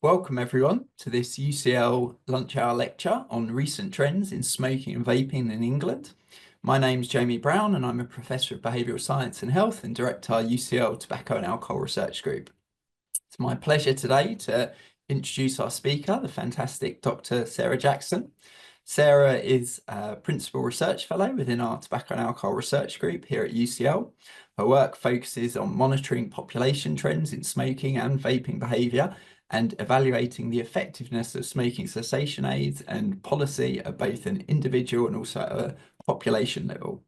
Welcome everyone to this UCL lunch hour lecture on recent trends in smoking and vaping in England. My name's Jamie Brown and I'm a Professor of Behavioural Science and Health and Director UCL Tobacco and Alcohol Research Group. It's my pleasure today to introduce our speaker, the fantastic Dr. Sarah Jackson. Sarah is a Principal Research Fellow within our Tobacco and Alcohol Research Group here at UCL. Her work focuses on monitoring population trends in smoking and vaping behaviour and evaluating the effectiveness of smoking cessation aids and policy at both an individual and also at a population level.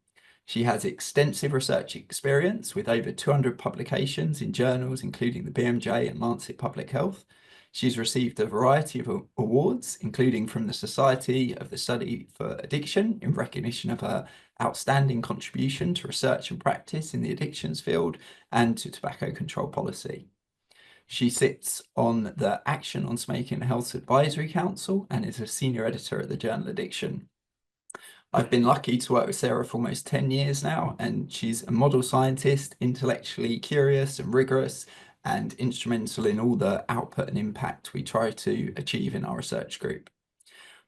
She has extensive research experience with over 200 publications in journals, including the BMJ and Lancet Public Health. She's received a variety of awards, including from the Society of the Study for Addiction, in recognition of her outstanding contribution to research and practice in the addictions field and to tobacco control policy. She sits on the Action on Smoking and Health Advisory Council and is a senior editor at the journal Addiction. I've been lucky to work with Sarah for almost 10 years now, and she's a model scientist, intellectually curious and rigorous, and instrumental in all the output and impact we try to achieve in our research group.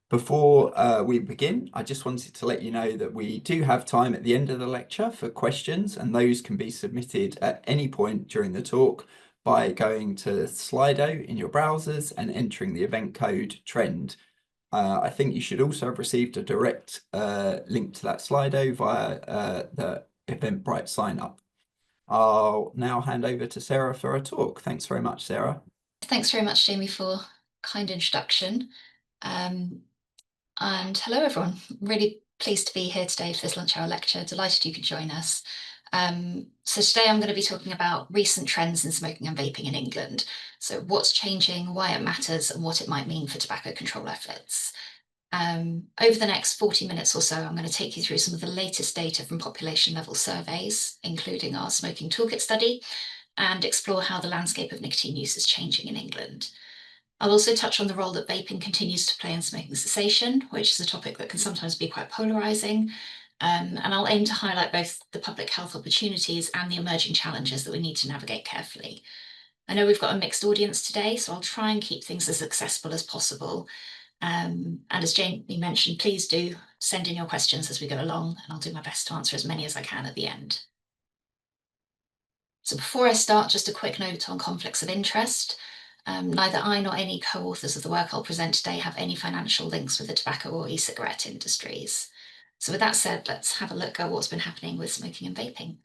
Before we begin, I just wanted to let you know that we do have time at the end of the lecture for questions, and those can be submitted at any point during the talk by going to Slido in your browsers and entering the event code TREND. I think you should also have received a direct link to that Slido via the Eventbrite sign up. I'll now hand over to Sarah for a talk. Thanks very much, Sarah. Thanks very much, Jamie, for a kind introduction. And hello, everyone. Really pleased to be here today for this lunch hour lecture. Delighted you could join us. So today I'm going to be talking about recent trends in smoking and vaping in England. So what's changing, why it matters, and what it might mean for tobacco control efforts. Over the next 40 minutes or so, I'm going to take you through some of the latest data from population level surveys, including our Smoking Toolkit Study, and explore how the landscape of nicotine use is changing in England. I'll also touch on the role that vaping continues to play in smoking cessation, which is a topic that can sometimes be quite polarising. And I'll aim to highlight both the public health opportunities and the emerging challenges that we need to navigate carefully. I know we've got a mixed audience today, so I'll try and keep things as accessible as possible. And as Jamie mentioned, please do send in your questions as we go along, and I'll do my best to answer as many as I can at the end. So before I start, just a quick note on conflicts of interest. Neither I nor any co-authors of the work I'll present today have any financial links with the tobacco or e-cigarette industries. So with that said, let's have a look at what's been happening with smoking and vaping.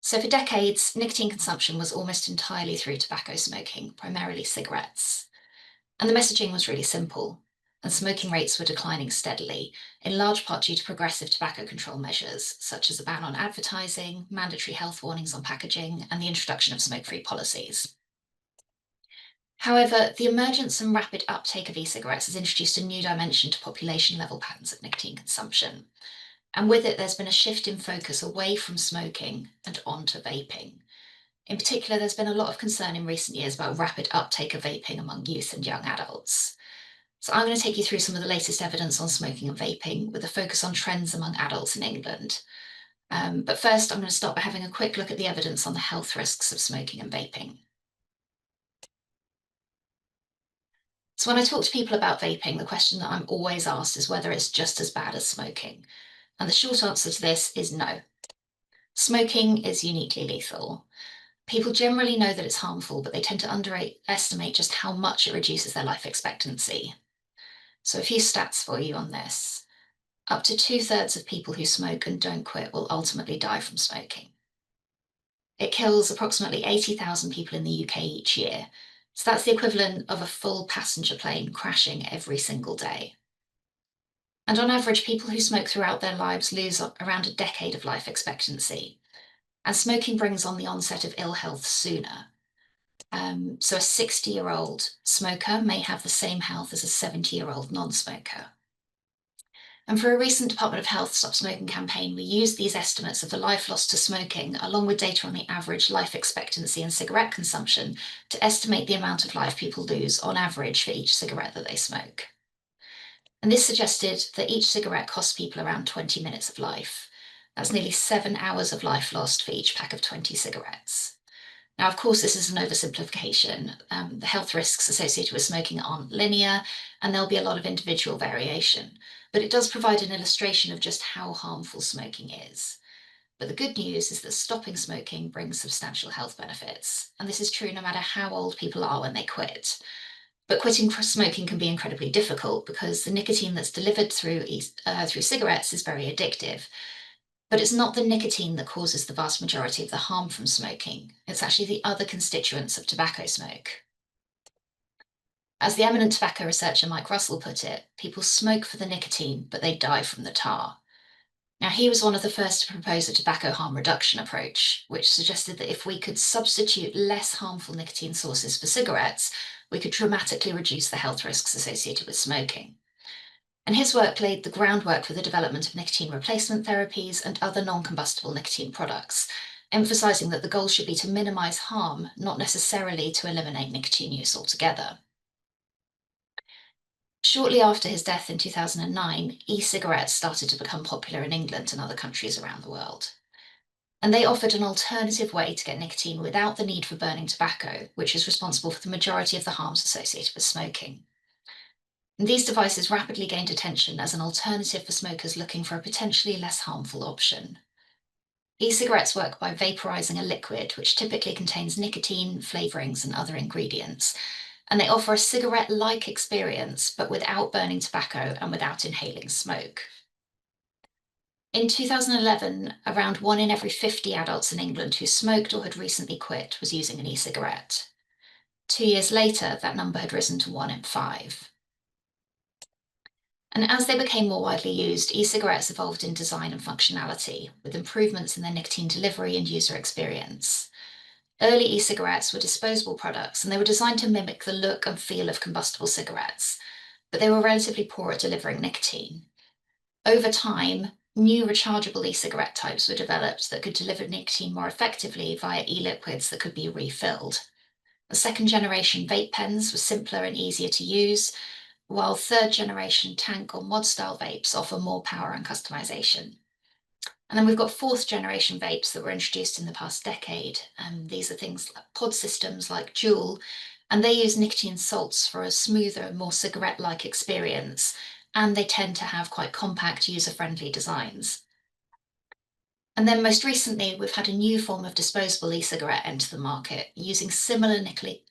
So for decades, nicotine consumption was almost entirely through tobacco smoking, primarily cigarettes. And the messaging was really simple, and smoking rates were declining steadily, in large part due to progressive tobacco control measures, such as a ban on advertising, mandatory health warnings on packaging, and the introduction of smoke-free policies. However, the emergence and rapid uptake of e-cigarettes has introduced a new dimension to population-level patterns of nicotine consumption. And with it, there's been a shift in focus away from smoking and onto vaping. In particular, there's been a lot of concern in recent years about rapid uptake of vaping among youth and young adults. So I'm going to take you through some of the latest evidence on smoking and vaping with a focus on trends among adults in England. But first, I'm going to start by having a quick look at the evidence on the health risks of smoking and vaping. So when I talk to people about vaping, the question that I'm always asked is whether it's just as bad as smoking. And the short answer to this is no. Smoking is uniquely lethal. People generally know that it's harmful, but they tend to underestimate just how much it reduces their life expectancy. So a few stats for you on this. Up to 2/3 of people who smoke and don't quit will ultimately die from smoking. It kills approximately 80,000 people in the UK each year. So that's the equivalent of a full passenger plane crashing every single day. And on average, people who smoke throughout their lives lose around a decade of life expectancy. And smoking brings on the onset of ill health sooner. So a 60-year-old smoker may have the same health as a 70-year-old non-smoker. And for a recent Department of Health Stop Smoking campaign, we used these estimates of the life lost to smoking, along with data on the average life expectancy and cigarette consumption, to estimate the amount of life people lose on average for each cigarette that they smoke. And this suggested that each cigarette costs people around 20 minutes of life. That's nearly 7 hours of life lost for each pack of 20 cigarettes. Now, of course, this is an oversimplification. The health risks associated with smoking aren't linear, and there'll be a lot of individual variation, but it does provide an illustration of just how harmful smoking is. But the good news is that stopping smoking brings substantial health benefits, and this is true no matter how old people are when they quit. But quitting smoking can be incredibly difficult because the nicotine that's delivered through cigarettes is very addictive. But it's not the nicotine that causes the vast majority of the harm from smoking. It's actually the other constituents of tobacco smoke. As the eminent tobacco researcher Mike Russell put it, people smoke for the nicotine, but they die from the tar. Now, he was one of the first to propose a tobacco harm reduction approach, which suggested that if we could substitute less harmful nicotine sources for cigarettes, we could dramatically reduce the health risks associated with smoking. And his work laid the groundwork for the development of nicotine replacement therapies and other non-combustible nicotine products, emphasizing that the goal should be to minimize harm, not necessarily to eliminate nicotine use altogether. Shortly after his death in 2009, e-cigarettes started to become popular in England and other countries around the world. And they offered an alternative way to get nicotine without the need for burning tobacco, which is responsible for the majority of the harms associated with smoking. And these devices rapidly gained attention as an alternative for smokers looking for a potentially less harmful option. E-cigarettes work by vaporizing a liquid, which typically contains nicotine, flavorings, and other ingredients, and they offer a cigarette-like experience, but without burning tobacco and without inhaling smoke. In 2011, around 1 in every 50 adults in England who smoked or had recently quit was using an e-cigarette. 2 years later, that number had risen to 1 in 5. And as they became more widely used, e-cigarettes evolved in design and functionality, with improvements in their nicotine delivery and user experience. Early e-cigarettes were disposable products, and they were designed to mimic the look and feel of combustible cigarettes, but they were relatively poor at delivering nicotine. Over time, new rechargeable e-cigarette types were developed that could deliver nicotine more effectively via e-liquids that could be refilled. The second generation vape pens were simpler and easier to use, while third generation tank or mod style vapes offer more power and customization. And then we've got fourth generation vapes that were introduced in the past decade. These are things like pod systems like Juul, and they use nicotine salts for a smoother, more cigarette-like experience, and they tend to have quite compact, user-friendly designs. And then most recently, we've had a new form of disposable e-cigarette enter the market, using similar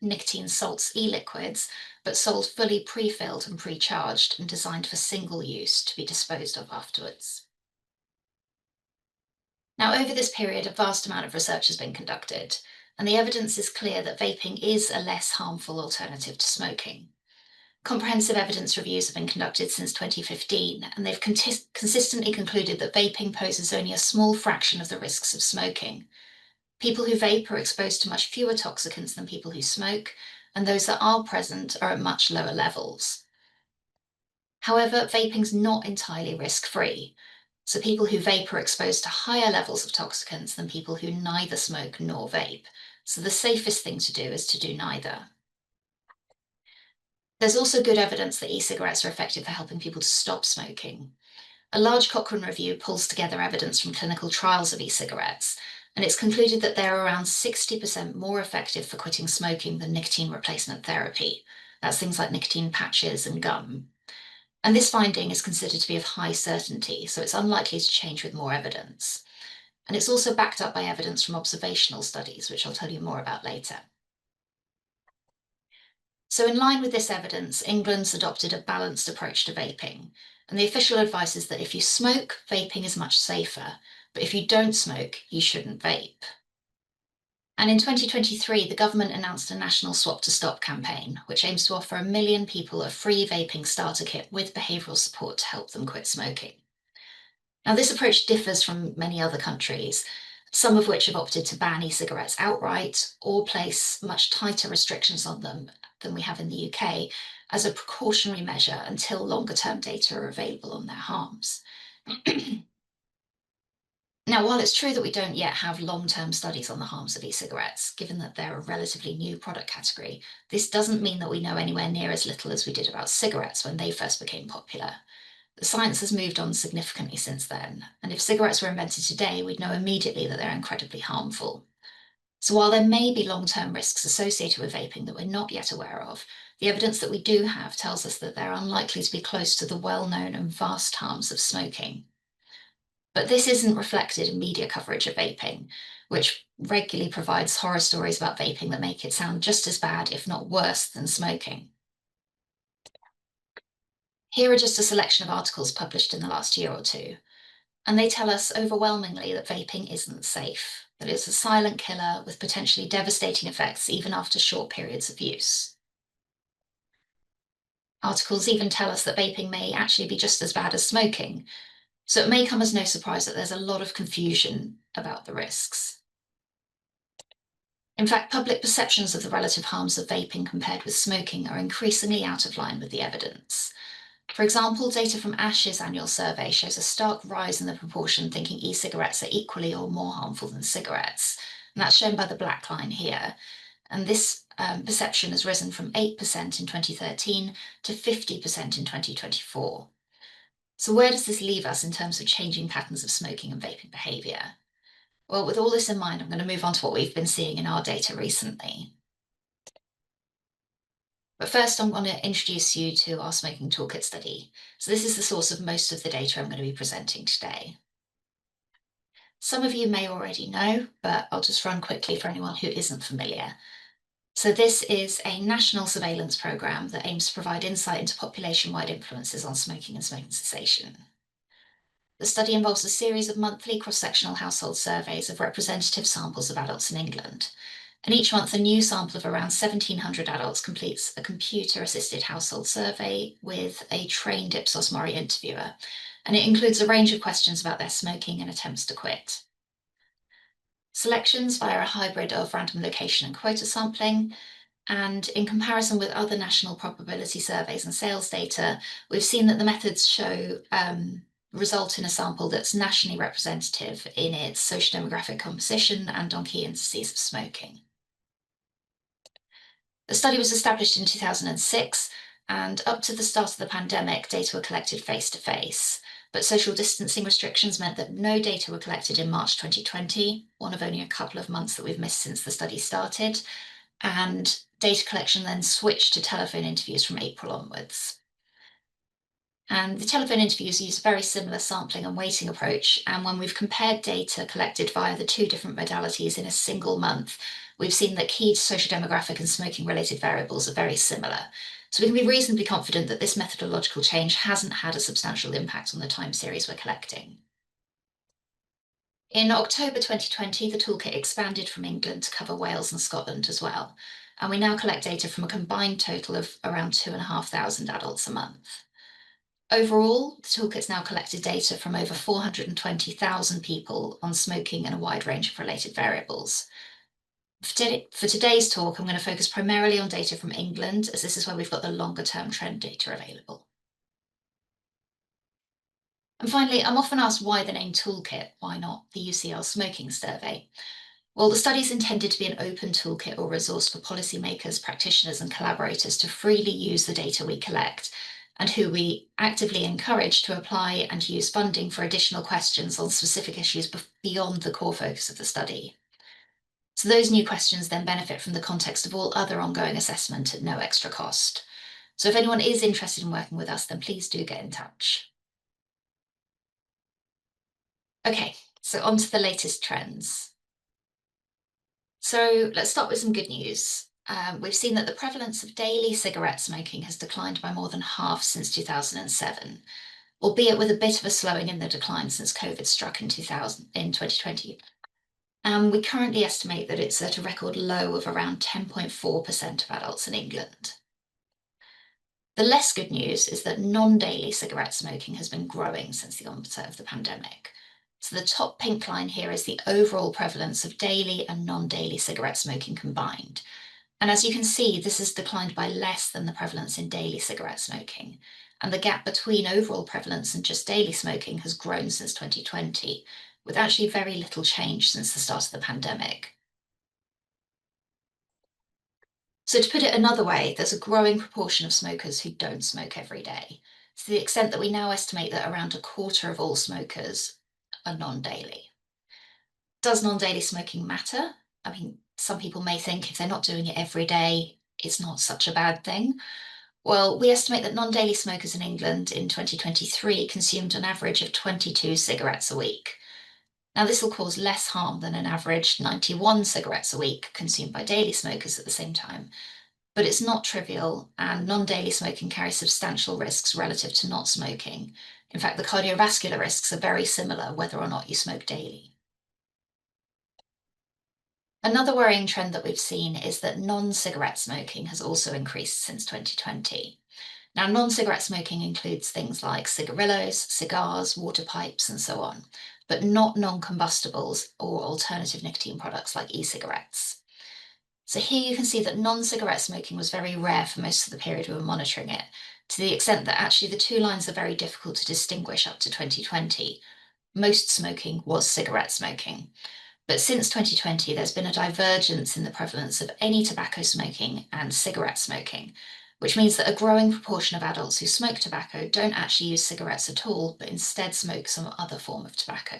nicotine salts e-liquids, but sold fully pre-filled and pre-charged and designed for single use to be disposed of afterwards. Now, over this period, a vast amount of research has been conducted, and the evidence is clear that vaping is a less harmful alternative to smoking. Comprehensive evidence reviews have been conducted since 2015, and they've consistently concluded that vaping poses only a small fraction of the risks of smoking. People who vape are exposed to much fewer toxicants than people who smoke, and those that are present are at much lower levels. However, vaping's not entirely risk-free. So people who vape are exposed to higher levels of toxicants than people who neither smoke nor vape. So the safest thing to do is to do neither. There's also good evidence that e-cigarettes are effective for helping people to stop smoking. A large Cochrane review pulls together evidence from clinical trials of e-cigarettes, and it's concluded that they're around 60% more effective for quitting smoking than nicotine replacement therapy. That's things like nicotine patches and gum. And this finding is considered to be of high certainty, so it's unlikely to change with more evidence. And it's also backed up by evidence from observational studies, which I'll tell you more about later. So in line with this evidence, England's adopted a balanced approach to vaping. And the official advice is that if you smoke, vaping is much safer. But if you don't smoke, you shouldn't vape. And in 2023, the government announced a national Swap to Stop campaign, which aims to offer 1 million people a free vaping starter kit with behavioural support to help them quit smoking. Now, this approach differs from many other countries, some of which have opted to ban e-cigarettes outright or place much tighter restrictions on them than we have in the UK as a precautionary measure until longer-term data are available on their harms. Now, while it's true that we don't yet have long-term studies on the harms of e-cigarettes, given that they're a relatively new product category, this doesn't mean that we know anywhere near as little as we did about cigarettes when they first became popular. The science has moved on significantly since then, and if cigarettes were invented today, we'd know immediately that they're incredibly harmful. So while there may be long-term risks associated with vaping that we're not yet aware of, the evidence that we do have tells us that they're unlikely to be close to the well-known and vast harms of smoking. But this isn't reflected in media coverage of vaping, which regularly provides horror stories about vaping that make it sound just as bad, if not worse, than smoking. Here are just a selection of articles published in the last year or two, and they tell us overwhelmingly that vaping isn't safe, that it's a silent killer with potentially devastating effects even after short periods of use. Articles even tell us that vaping may actually be just as bad as smoking, so it may come as no surprise that there's a lot of confusion about the risks. In fact, public perceptions of the relative harms of vaping compared with smoking are increasingly out of line with the evidence. For example, data from ASH's annual survey shows a stark rise in the proportion thinking e-cigarettes are equally or more harmful than cigarettes, and that's shown by the black line here. And this perception has risen from 8% in 2013 to 50% in 2024. So where does this leave us in terms of changing patterns of smoking and vaping behaviour? Well, with all this in mind, I'm going to move on to what we've been seeing in our data recently. But first, I'm going to introduce you to our Smoking Toolkit study. So this is the source of most of the data I'm going to be presenting today. Some of you may already know, but I'll just run quickly for anyone who isn't familiar. So this is a national surveillance programme that aims to provide insight into population-wide influences on smoking and smoking cessation. The study involves a series of monthly cross-sectional household surveys of representative samples of adults in England. And each month, a new sample of around 1,700 adults completes a computer-assisted household survey with a trained Ipsos Mori interviewer. And it includes a range of questions about their smoking and attempts to quit. Selections via a hybrid of random location and quota sampling. And in comparison with other national probability surveys and sales data, we've seen that the methods result in a sample that's nationally representative in its socio-demographic composition and on key indices of smoking. The study was established in 2006, and up to the start of the pandemic, data were collected face-to-face. But social distancing restrictions meant that no data were collected in March 2020, one of only a couple of months that we've missed since the study started, and data collection then switched to telephone interviews from April onwards. And the telephone interviews use a very similar sampling and weighting approach. And when we've compared data collected via the two different modalities in a single month, we've seen that key social demographic and smoking related variables are very similar. So we can be reasonably confident that this methodological change hasn't had a substantial impact on the time series we're collecting. In October 2020, the toolkit expanded from England to cover Wales and Scotland as well. And we now collect data from a combined total of around 2,500 adults a month. Overall, the toolkit's now collected data from over 420,000 people on smoking and a wide range of related variables. For today's talk, I'm going to focus primarily on data from England, as this is where we've got the longer term trend data available. And finally, I'm often asked why the name toolkit, why not the UCL smoking survey? Well, the study is intended to be an open toolkit or resource for policymakers, practitioners and collaborators to freely use the data we collect, and who we actively encourage to apply and use funding for additional questions on specific issues beyond the core focus of the study. So those new questions then benefit from the context of all other ongoing assessment at no extra cost. So if anyone is interested in working with us, then please do get in touch. Okay, so on to the latest trends. So let's start with some good news. We've seen that the prevalence of daily cigarette smoking has declined by more than half since 2007, albeit with a bit of a slowing in the decline since COVID struck in 2020. And we currently estimate that it's at a record low of around 10.4% of adults in England. The less good news is that non-daily cigarette smoking has been growing since the onset of the pandemic. So the top pink line here is the overall prevalence of daily and non-daily cigarette smoking combined. And as you can see, this has declined by less than the prevalence in daily cigarette smoking. And the gap between overall prevalence and just daily smoking has grown since 2020, with actually very little change since the start of the pandemic. So to put it another way, there's a growing proportion of smokers who don't smoke every day, to the extent that we now estimate that around a quarter of all smokers are non-daily. Does non-daily smoking matter? I mean, some people may think if they're not doing it every day, it's not such a bad thing. Well, we estimate that non-daily smokers in England in 2023 consumed an average of 22 cigarettes a week. Now, this will cause less harm than an average 91 cigarettes a week consumed by daily smokers at the same time. But it's not trivial, and non-daily smoking carries substantial risks relative to not smoking. In fact, the cardiovascular risks are very similar whether or not you smoke daily. Another worrying trend that we've seen is that non-cigarette smoking has also increased since 2020. Now, non-cigarette smoking includes things like cigarillos, cigars, water pipes, and so on, but not non-combustibles or alternative nicotine products like e-cigarettes. So here you can see that non-cigarette smoking was very rare for most of the period we were monitoring it, to the extent that actually the two lines are very difficult to distinguish up to 2020. Most smoking was cigarette smoking. But since 2020, there's been a divergence in the prevalence of any tobacco smoking and cigarette smoking, which means that a growing proportion of adults who smoke tobacco don't actually use cigarettes at all, but instead smoke some other form of tobacco.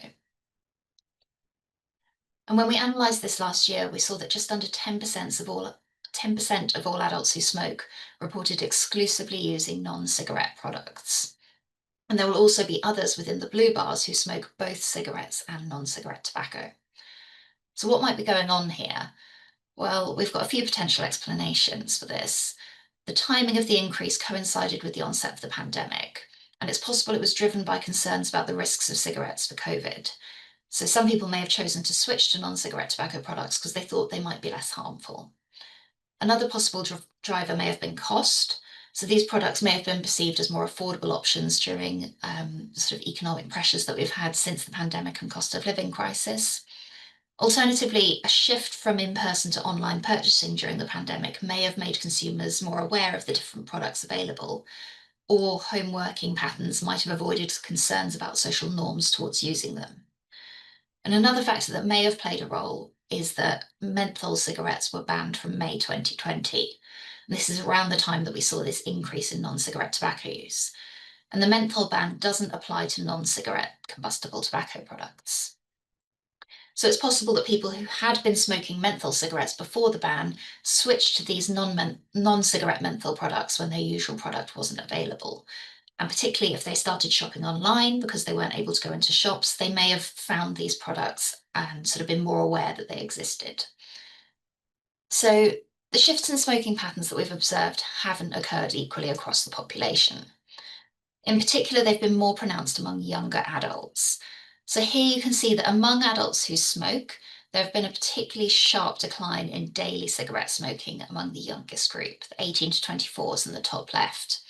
And when we analysed this last year, we saw that just under 10% of all adults who smoke reported exclusively using non-cigarette products. And there will also be others within the blue bars who smoke both cigarettes and non-cigarette tobacco. So what might be going on here? Well, we've got a few potential explanations for this. The timing of the increase coincided with the onset of the pandemic, and it's possible it was driven by concerns about the risks of cigarettes for COVID. So some people may have chosen to switch to non-cigarette tobacco products because they thought they might be less harmful. Another possible driver may have been cost. So these products may have been perceived as more affordable options during sort of economic pressures that we've had since the pandemic and cost of living crisis. Alternatively, a shift from in-person to online purchasing during the pandemic may have made consumers more aware of the different products available, or home working patterns might have avoided concerns about social norms towards using them. And another factor that may have played a role is that menthol cigarettes were banned from May 2020. This is around the time that we saw this increase in non-cigarette tobacco use. And the menthol ban doesn't apply to non-cigarette combustible tobacco products. So it's possible that people who had been smoking menthol cigarettes before the ban switched to these non-cigarette menthol products when their usual product wasn't available. And particularly if they started shopping online because they weren't able to go into shops, they may have found these products and sort of been more aware that they existed. So the shifts in smoking patterns that we've observed haven't occurred equally across the population. In particular, they've been more pronounced among younger adults. So here you can see that among adults who smoke, there have been a particularly sharp decline in daily cigarette smoking among the youngest group, the 18 to 24s in the top left.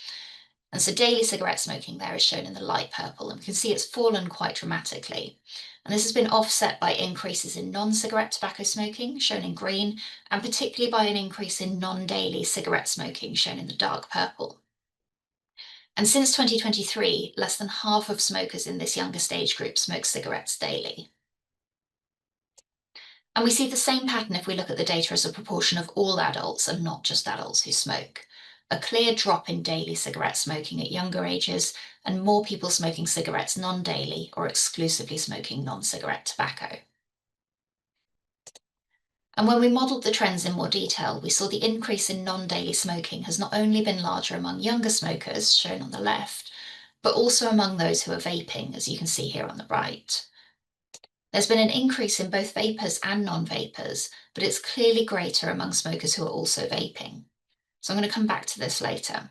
And so daily cigarette smoking there is shown in the light purple, and we can see it's fallen quite dramatically. And this has been offset by increases in non-cigarette tobacco smoking, shown in green, and particularly by an increase in non-daily cigarette smoking, shown in the dark purple. And since 2023, less than half of smokers in this youngest age group smoke cigarettes daily. And we see the same pattern if we look at the data as a proportion of all adults and not just adults who smoke. A clear drop in daily cigarette smoking at younger ages, and more people smoking cigarettes non-daily or exclusively smoking non-cigarette tobacco. And when we modelled the trends in more detail, we saw the increase in non-daily smoking has not only been larger among younger smokers, shown on the left, but also among those who are vaping, as you can see here on the right. There's been an increase in both vapers and non-vapers, but it's clearly greater among smokers who are also vaping. So I'm going to come back to this later.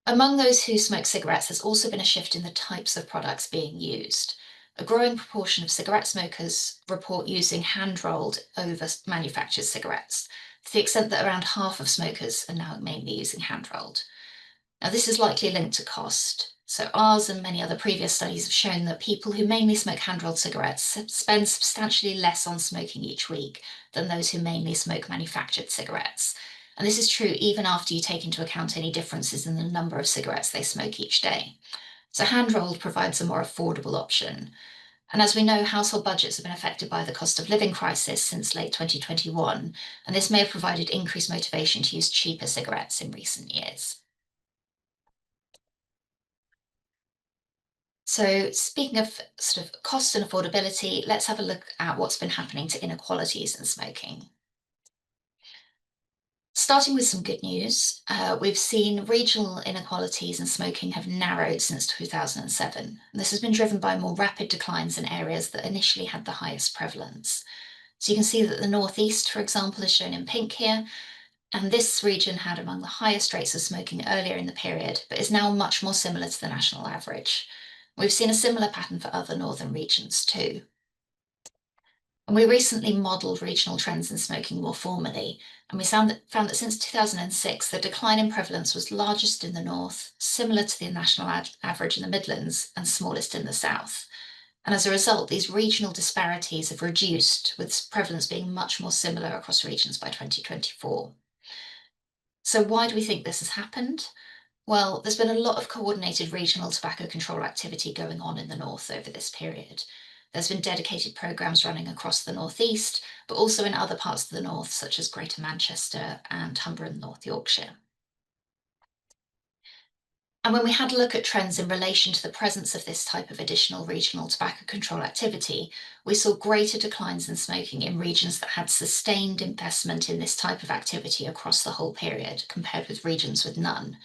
Among those who smoke cigarettes, there's also been a shift in the types of products being used. A growing proportion of cigarette smokers report using hand-rolled over manufactured cigarettes, to the extent that around half of smokers are now mainly using hand-rolled. Now, this is likely linked to cost. So ours and many other previous studies have shown that people who mainly smoke hand-rolled cigarettes spend substantially less on smoking each week than those who mainly smoke manufactured cigarettes. And this is true even after you take into account any differences in the number of cigarettes they smoke each day. So hand-rolled provides a more affordable option. And as we know, household budgets have been affected by the cost of living crisis since late 2021, and this may have provided increased motivation to use cheaper cigarettes in recent years. So speaking of sort of cost and affordability, let's have a look at what's been happening to inequalities in smoking. Starting with some good news, we've seen regional inequalities in smoking have narrowed since 2007. This has been driven by more rapid declines in areas that initially had the highest prevalence. So you can see that the Northeast, for example, is shown in pink here, and this region had among the highest rates of smoking earlier in the period, but is now much more similar to the national average. We've seen a similar pattern for other northern regions too. And we recently modelled regional trends in smoking more formally, and we found that since 2006, the decline in prevalence was largest in the north, similar to the national average in the Midlands, and smallest in the south. And as a result, these regional disparities have reduced, with prevalence being much more similar across regions by 2024. So why do we think this has happened? Well, there's been a lot of coordinated regional tobacco control activity going on in the north over this period. There's been dedicated programmes running across the northeast, but also in other parts of the north, such as Greater Manchester and Humber and North Yorkshire. And when we had a look at trends in relation to the presence of this type of additional regional tobacco control activity, we saw greater declines in smoking in regions that had sustained investment in this type of activity across the whole period, compared with regions with none.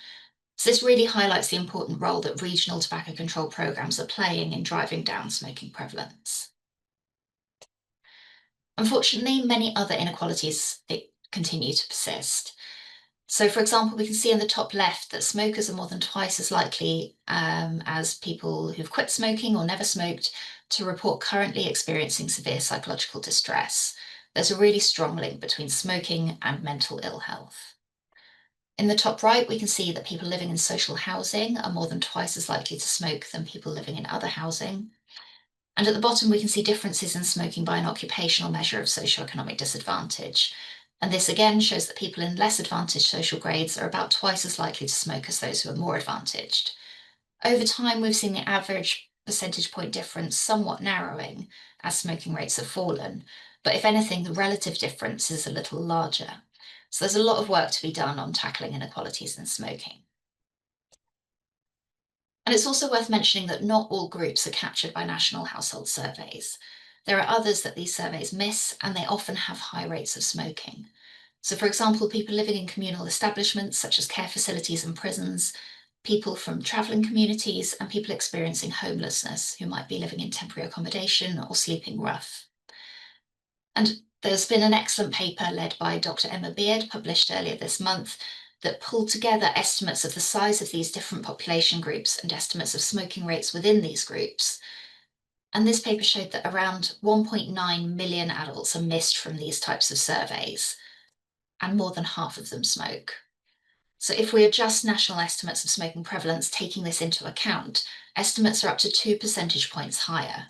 So this really highlights the important role that regional tobacco control programmes are playing in driving down smoking prevalence. Unfortunately, many other inequalities continue to persist. So, for example, we can see in the top left that smokers are more than twice as likely as people who've quit smoking or never smoked to report currently experiencing severe psychological distress. There's a really strong link between smoking and mental ill health. In the top right, we can see that people living in social housing are more than twice as likely to smoke than people living in other housing. And at the bottom, we can see differences in smoking by an occupational measure of socioeconomic disadvantage. And this again shows that people in less advantaged social grades are about twice as likely to smoke as those who are more advantaged. Over time, we've seen the average percentage point difference somewhat narrowing as smoking rates have fallen. But if anything, the relative difference is a little larger. So there's a lot of work to be done on tackling inequalities in smoking. And it's also worth mentioning that not all groups are captured by national household surveys. There are others that these surveys miss, and they often have high rates of smoking. So, for example, people living in communal establishments such as care facilities and prisons, people from travelling communities, and people experiencing homelessness who might be living in temporary accommodation or sleeping rough. And there's been an excellent paper led by Dr. Emma Beard, published earlier this month, that pulled together estimates of the size of these different population groups and estimates of smoking rates within these groups. And this paper showed that around 1.9 million adults are missed from these types of surveys, and more than half of them smoke. So if we adjust national estimates of smoking prevalence, taking this into account, estimates are up to 2 percentage points higher.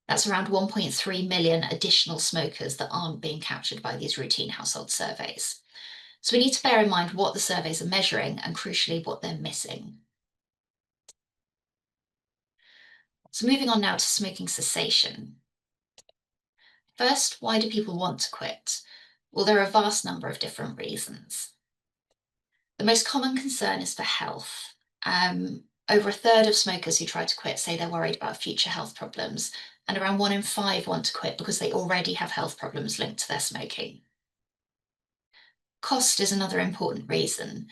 That's around 1.3 million additional smokers that aren't being captured by these routine household surveys. So we need to bear in mind what the surveys are measuring and, crucially, what they're missing. So moving on now to smoking cessation. First, why do people want to quit? Well, there are a vast number of different reasons. The most common concern is for health. Over a third of smokers who try to quit say they're worried about future health problems, and around 1 in 5 want to quit because they already have health problems linked to their smoking. Cost is another important reason.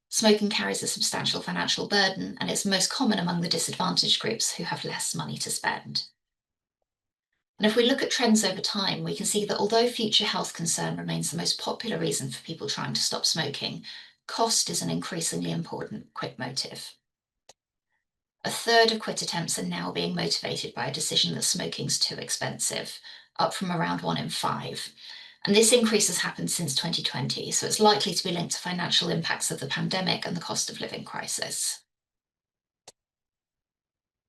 Smoking carries a substantial financial burden, and it's most common among the disadvantaged groups who have less money to spend. And if we look at trends over time, we can see that although future health concern remains the most popular reason for people trying to stop smoking, cost is an increasingly important quit motive. A third of quit attempts are now being motivated by a decision that smoking's too expensive, up from around 1 in 5. And this increase has happened since 2020, so it's likely to be linked to financial impacts of the pandemic and the cost of living crisis.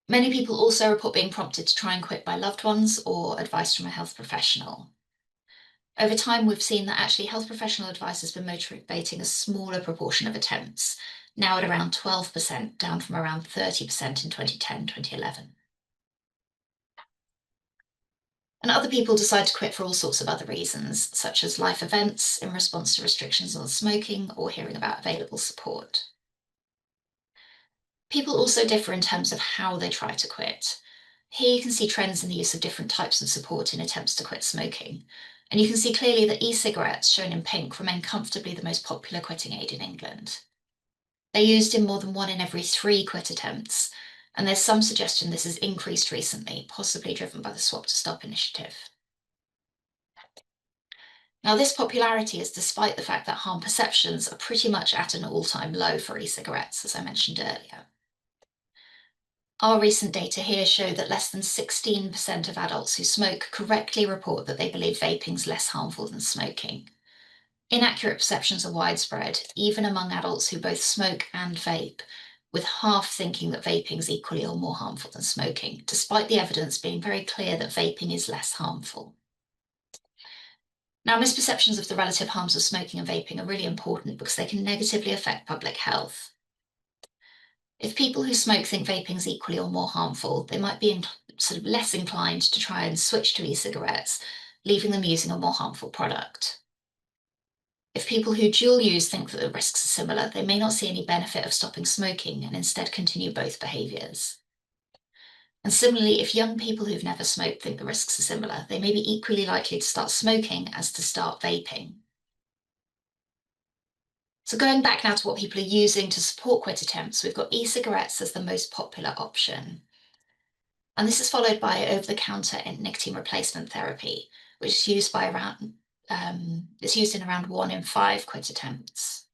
Many people also report being prompted to try and quit by loved ones or advice from a health professional. Over time, we've seen that actually health professional advice has been motivating a smaller proportion of attempts, now at around 12%, down from around 30% in 2010-2011. And other people decide to quit for all sorts of other reasons, such as life events, in response to restrictions on smoking, or hearing about available support. People also differ in terms of how they try to quit. Here you can see trends in the use of different types of support in attempts to quit smoking. And you can see clearly that e-cigarettes, shown in pink, remain comfortably the most popular quitting aid in England. They're used in more than 1 in every 3 quit attempts, and there's some suggestion this has increased recently, possibly driven by the Swap to Stop initiative. Now, this popularity is despite the fact that harm perceptions are pretty much at an all-time low for e-cigarettes, as I mentioned earlier. Our recent data here show that less than 16% of adults who smoke correctly report that they believe vaping's less harmful than smoking. Inaccurate perceptions are widespread, even among adults who both smoke and vape, with half thinking that vaping is equally or more harmful than smoking, despite the evidence being very clear that vaping is less harmful. Now, misperceptions of the relative harms of smoking and vaping are really important because they can negatively affect public health. If people who smoke think vaping is equally or more harmful, they might be sort of less inclined to try and switch to e-cigarettes, leaving them using a more harmful product. If people who dual use think that the risks are similar, they may not see any benefit of stopping smoking and instead continue both behaviours. And similarly, if young people who've never smoked think the risks are similar, they may be equally likely to start smoking as to start vaping. So going back now to what people are using to support quit attempts, we've got e-cigarettes as the most popular option. And this is followed by over-the-counter nicotine replacement therapy, which is used by it's used in around 1 in 5 quit attempts.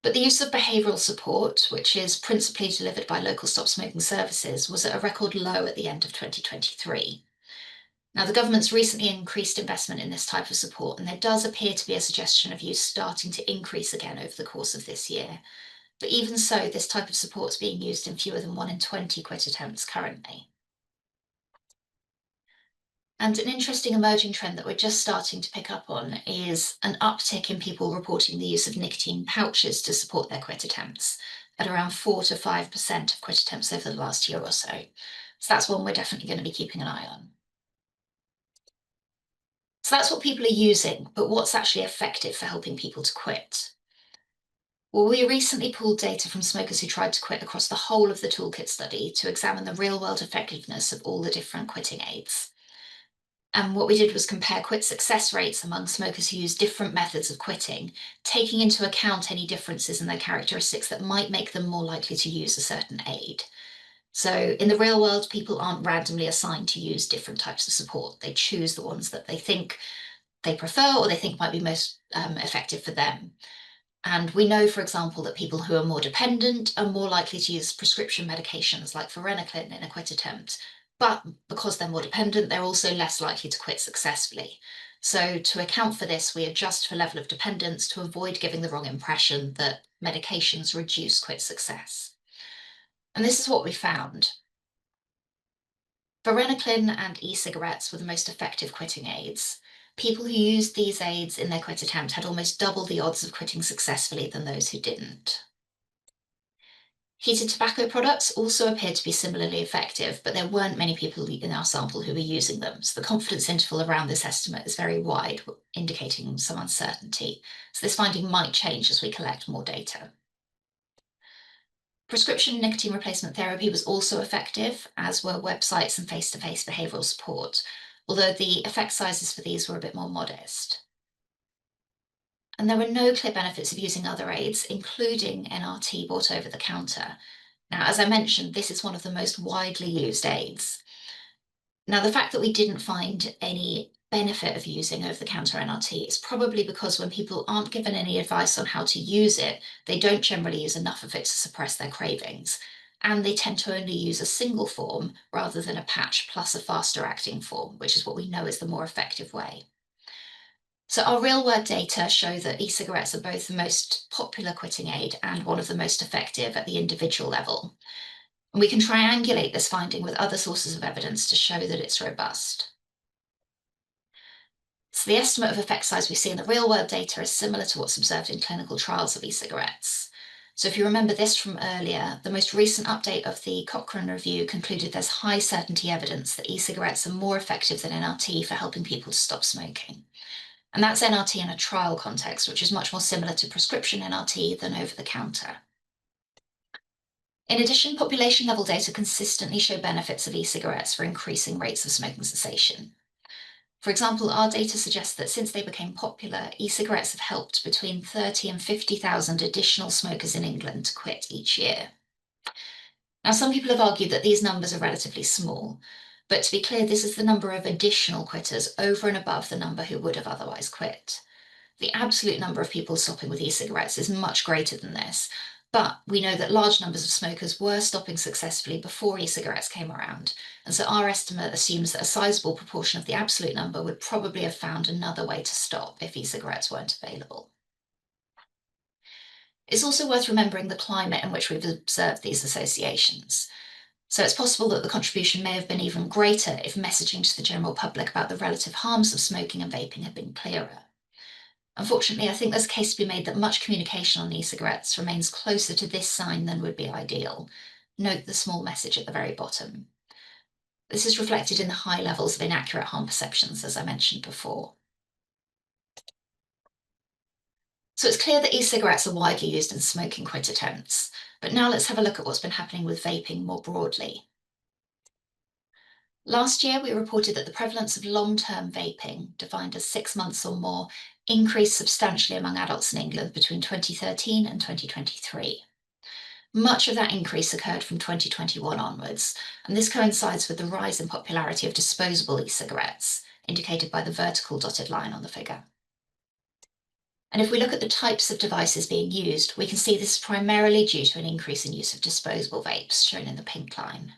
But the use of behavioural support, which is principally delivered by local stop smoking services, was at a record low at the end of 2023. Now, the government's recently increased investment in this type of support, and there does appear to be a suggestion of use starting to increase again over the course of this year. But even so, this type of support is being used in fewer than 1 in 20 quit attempts currently. And an interesting emerging trend that we're just starting to pick up on is an uptick in people reporting the use of nicotine pouches to support their quit attempts, at around 4 to 5% of quit attempts over the last year or so. So that's one we're definitely going to be keeping an eye on. So that's what people are using, but what's actually effective for helping people to quit? Well, we recently pulled data from smokers who tried to quit across the whole of the Toolkit study to examine the real-world effectiveness of all the different quitting aids. And what we did was compare quit success rates among smokers who use different methods of quitting, taking into account any differences in their characteristics that might make them more likely to use a certain aid. So in the real world, people aren't randomly assigned to use different types of support. They choose the ones that they think they prefer or they think might be most effective for them. And we know, for example, that people who are more dependent are more likely to use prescription medications like varenicline in a quit attempt. But because they're more dependent, they're also less likely to quit successfully. So to account for this, we adjust for level of dependence to avoid giving the wrong impression that medications reduce quit success. And this is what we found. Varenicline and e-cigarettes were the most effective quitting aids. People who used these aids in their quit attempt had almost double the odds of quitting successfully than those who didn't. Heated tobacco products also appeared to be similarly effective, but there weren't many people in our sample who were using them, so the confidence interval around this estimate is very wide, indicating some uncertainty. So this finding might change as we collect more data. Prescription nicotine replacement therapy was also effective, as were websites and face-to-face behavioural support, although the effect sizes for these were a bit more modest. And there were no clear benefits of using other aids, including NRT bought over the counter. Now, as I mentioned, this is one of the most widely used aids. Now, the fact that we didn't find any benefit of using over-the-counter NRT is probably because when people aren't given any advice on how to use it, they don't generally use enough of it to suppress their cravings. And they tend to only use a single form rather than a patch plus a faster acting form, which is what we know is the more effective way. So our real-world data show that e-cigarettes are both the most popular quitting aid and one of the most effective at the individual level. And we can triangulate this finding with other sources of evidence to show that it's robust. So the estimate of effect size we see in the real-world data is similar to what's observed in clinical trials of e-cigarettes. So if you remember this from earlier, the most recent update of the Cochrane review concluded there's high certainty evidence that e-cigarettes are more effective than NRT for helping people to stop smoking. And that's NRT in a trial context, which is much more similar to prescription NRT than over the counter. In addition, population level data consistently show benefits of e-cigarettes for increasing rates of smoking cessation. For example, our data suggests that since they became popular, e-cigarettes have helped between 30 and 50,000 additional smokers in England to quit each year. Now, some people have argued that these numbers are relatively small, but to be clear, this is the number of additional quitters over and above the number who would have otherwise quit. The absolute number of people stopping with e-cigarettes is much greater than this, but we know that large numbers of smokers were stopping successfully before e-cigarettes came around, and so our estimate assumes that a sizable proportion of the absolute number would probably have found another way to stop if e-cigarettes weren't available. It's also worth remembering the climate in which we've observed these associations. So it's possible that the contribution may have been even greater if messaging to the general public about the relative harms of smoking and vaping had been clearer. Unfortunately, I think there's a case to be made that much communication on e-cigarettes remains closer to this sign than would be ideal. Note the small message at the very bottom. This is reflected in the high levels of inaccurate harm perceptions, as I mentioned before. So it's clear that e-cigarettes are widely used in smoking quit attempts, but now let's have a look at what's been happening with vaping more broadly. Last year, we reported that the prevalence of long-term vaping, defined as 6 months or more, increased substantially among adults in England between 2013 and 2023. Much of that increase occurred from 2021 onwards, and this coincides with the rise in popularity of disposable e-cigarettes, indicated by the vertical dotted line on the figure. And if we look at the types of devices being used, we can see this is primarily due to an increase in use of disposable vapes, shown in the pink line.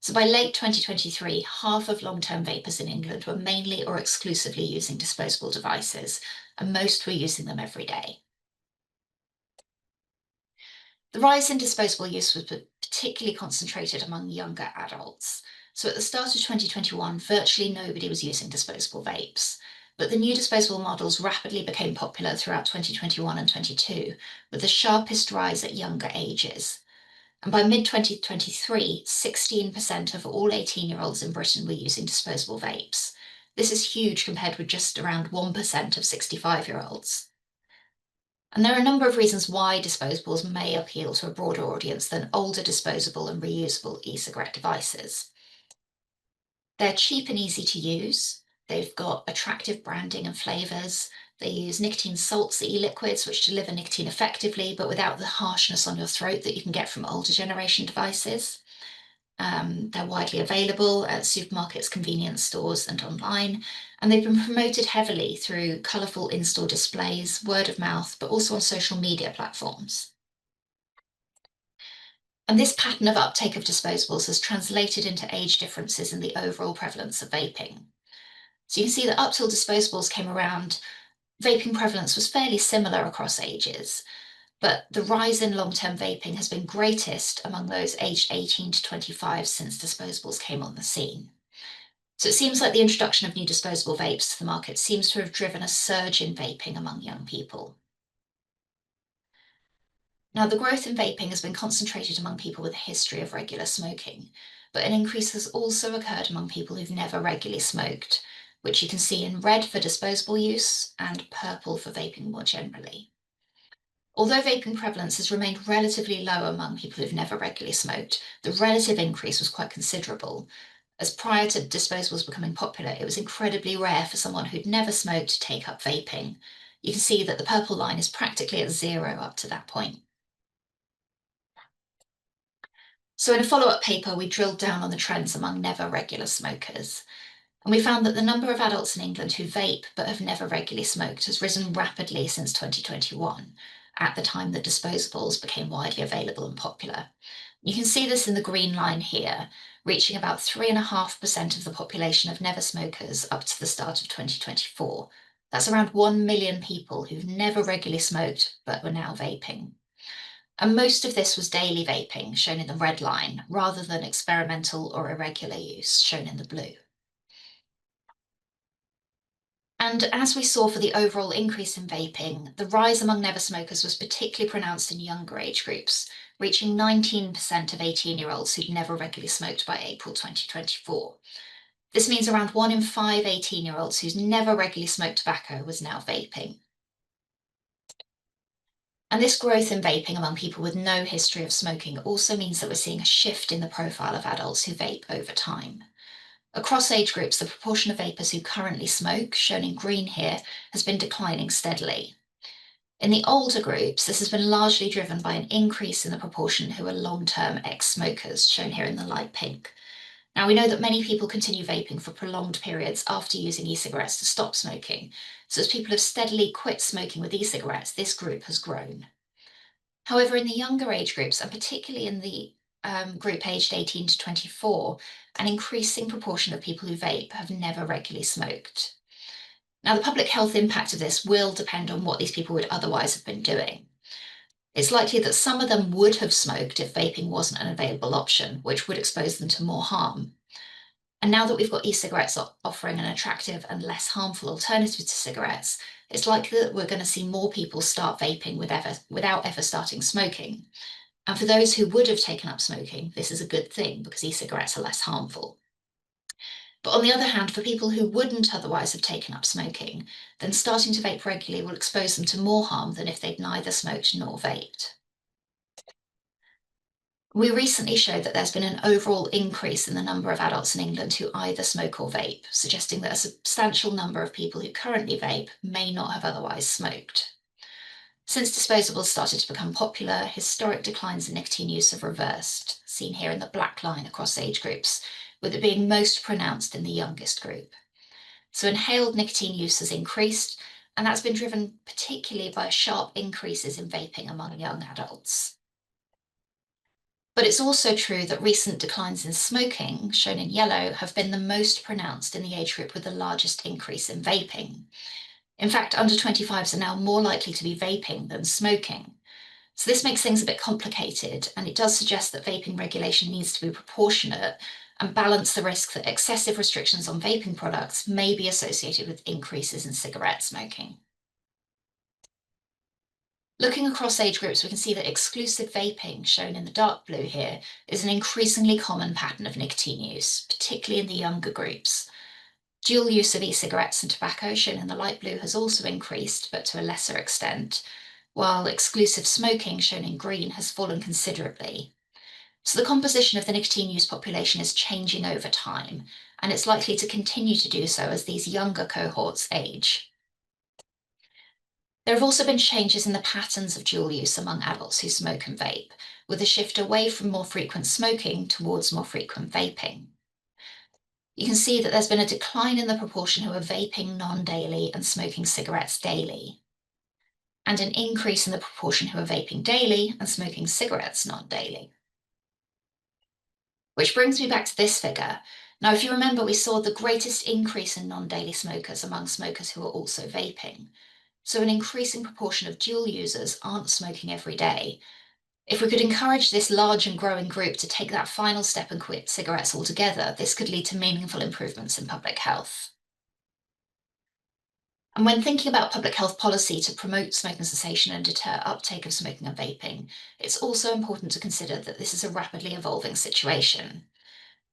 So by late 2023, half of long-term vapers in England were mainly or exclusively using disposable devices, and most were using them every day. The rise in disposable use was particularly concentrated among younger adults. So at the start of 2021, virtually nobody was using disposable vapes. But the new disposable models rapidly became popular throughout 2021 and 22, with the sharpest rise at younger ages. And by mid-2023, 16% of all 18-year-olds in Britain were using disposable vapes. This is huge compared with just around 1% of 65-year-olds. And there are a number of reasons why disposables may appeal to a broader audience than older disposable and reusable e-cigarette devices. They're cheap and easy to use. They've got attractive branding and flavours. They use nicotine salts e-liquids, which deliver nicotine effectively, but without the harshness on your throat that you can get from older generation devices. They're widely available at supermarkets, convenience stores, and online, and they've been promoted heavily through colourful in-store displays, word of mouth, but also on social media platforms. And this pattern of uptake of disposables has translated into age differences in the overall prevalence of vaping. So you can see that up till disposables came around, vaping prevalence was fairly similar across ages, but the rise in long-term vaping has been greatest among those aged 18 to 25 since disposables came on the scene. So it seems like the introduction of new disposable vapes to the market seems to have driven a surge in vaping among young people. Now, the growth in vaping has been concentrated among people with a history of regular smoking, but an increase has also occurred among people who've never regularly smoked, which you can see in red for disposable use and purple for vaping more generally. Although vaping prevalence has remained relatively low among people who've never regularly smoked, the relative increase was quite considerable. As prior to disposables becoming popular, it was incredibly rare for someone who'd never smoked to take up vaping. You can see that the purple line is practically at 0 up to that point. So in a follow-up paper, we drilled down on the trends among never regular smokers. And we found that the number of adults in England who vape but have never regularly smoked has risen rapidly since 2021, at the time that disposables became widely available and popular. You can see this in the green line here, reaching about 3.5% of the population of never smokers up to the start of 2024. That's around 1 million people who've never regularly smoked but were now vaping. And most of this was daily vaping, shown in the red line, rather than experimental or irregular use, shown in the blue. And as we saw for the overall increase in vaping, the rise among never smokers was particularly pronounced in younger age groups, reaching 19% of 18-year-olds who'd never regularly smoked by April 2024. This means around 1 in 5 18-year-olds who's never regularly smoked tobacco was now vaping. And this growth in vaping among people with no history of smoking also means that we're seeing a shift in the profile of adults who vape over time. Across age groups, the proportion of vapers who currently smoke, shown in green here, has been declining steadily. In the older groups, this has been largely driven by an increase in the proportion who are long-term ex-smokers, shown here in the light pink. Now, we know that many people continue vaping for prolonged periods after using e-cigarettes to stop smoking. So as people have steadily quit smoking with e-cigarettes, this group has grown. However, in the younger age groups, and particularly in the group aged 18 to 24, an increasing proportion of people who vape have never regularly smoked. Now, the public health impact of this will depend on what these people would otherwise have been doing. It's likely that some of them would have smoked if vaping wasn't an available option, which would expose them to more harm. And now that we've got e-cigarettes offering an attractive and less harmful alternative to cigarettes, it's likely that we're going to see more people start vaping without ever starting smoking. And for those who would have taken up smoking, this is a good thing because e-cigarettes are less harmful. But on the other hand, for people who wouldn't otherwise have taken up smoking, then starting to vape regularly will expose them to more harm than if they'd neither smoked nor vaped. We recently showed that there's been an overall increase in the number of adults in England who either smoke or vape, suggesting that a substantial number of people who currently vape may not have otherwise smoked. Since disposables started to become popular, historic declines in nicotine use have reversed, seen here in the black line across age groups, with it being most pronounced in the youngest group. So inhaled nicotine use has increased, and that's been driven particularly by sharp increases in vaping among young adults. But it's also true that recent declines in smoking, shown in yellow, have been the most pronounced in the age group with the largest increase in vaping. In fact, under 25s are now more likely to be vaping than smoking. So this makes things a bit complicated, and it does suggest that vaping regulation needs to be proportionate and balance the risk that excessive restrictions on vaping products may be associated with increases in cigarette smoking. Looking across age groups, we can see that exclusive vaping, shown in the dark blue here, is an increasingly common pattern of nicotine use, particularly in the younger groups. Dual use of e-cigarettes and tobacco, shown in the light blue, has also increased, but to a lesser extent, while exclusive smoking, shown in green, has fallen considerably. So the composition of the nicotine use population is changing over time, and it's likely to continue to do so as these younger cohorts age. There have also been changes in the patterns of dual use among adults who smoke and vape, with a shift away from more frequent smoking towards more frequent vaping. You can see that there's been a decline in the proportion who are vaping non-daily and smoking cigarettes daily, and an increase in the proportion who are vaping daily and smoking cigarettes non-daily. Which brings me back to this figure. Now, if you remember, we saw the greatest increase in non-daily smokers among smokers who are also vaping. So an increasing proportion of dual users aren't smoking every day. If we could encourage this large and growing group to take that final step and quit cigarettes altogether, this could lead to meaningful improvements in public health. And when thinking about public health policy to promote smoking cessation and deter uptake of smoking and vaping, it's also important to consider that this is a rapidly evolving situation.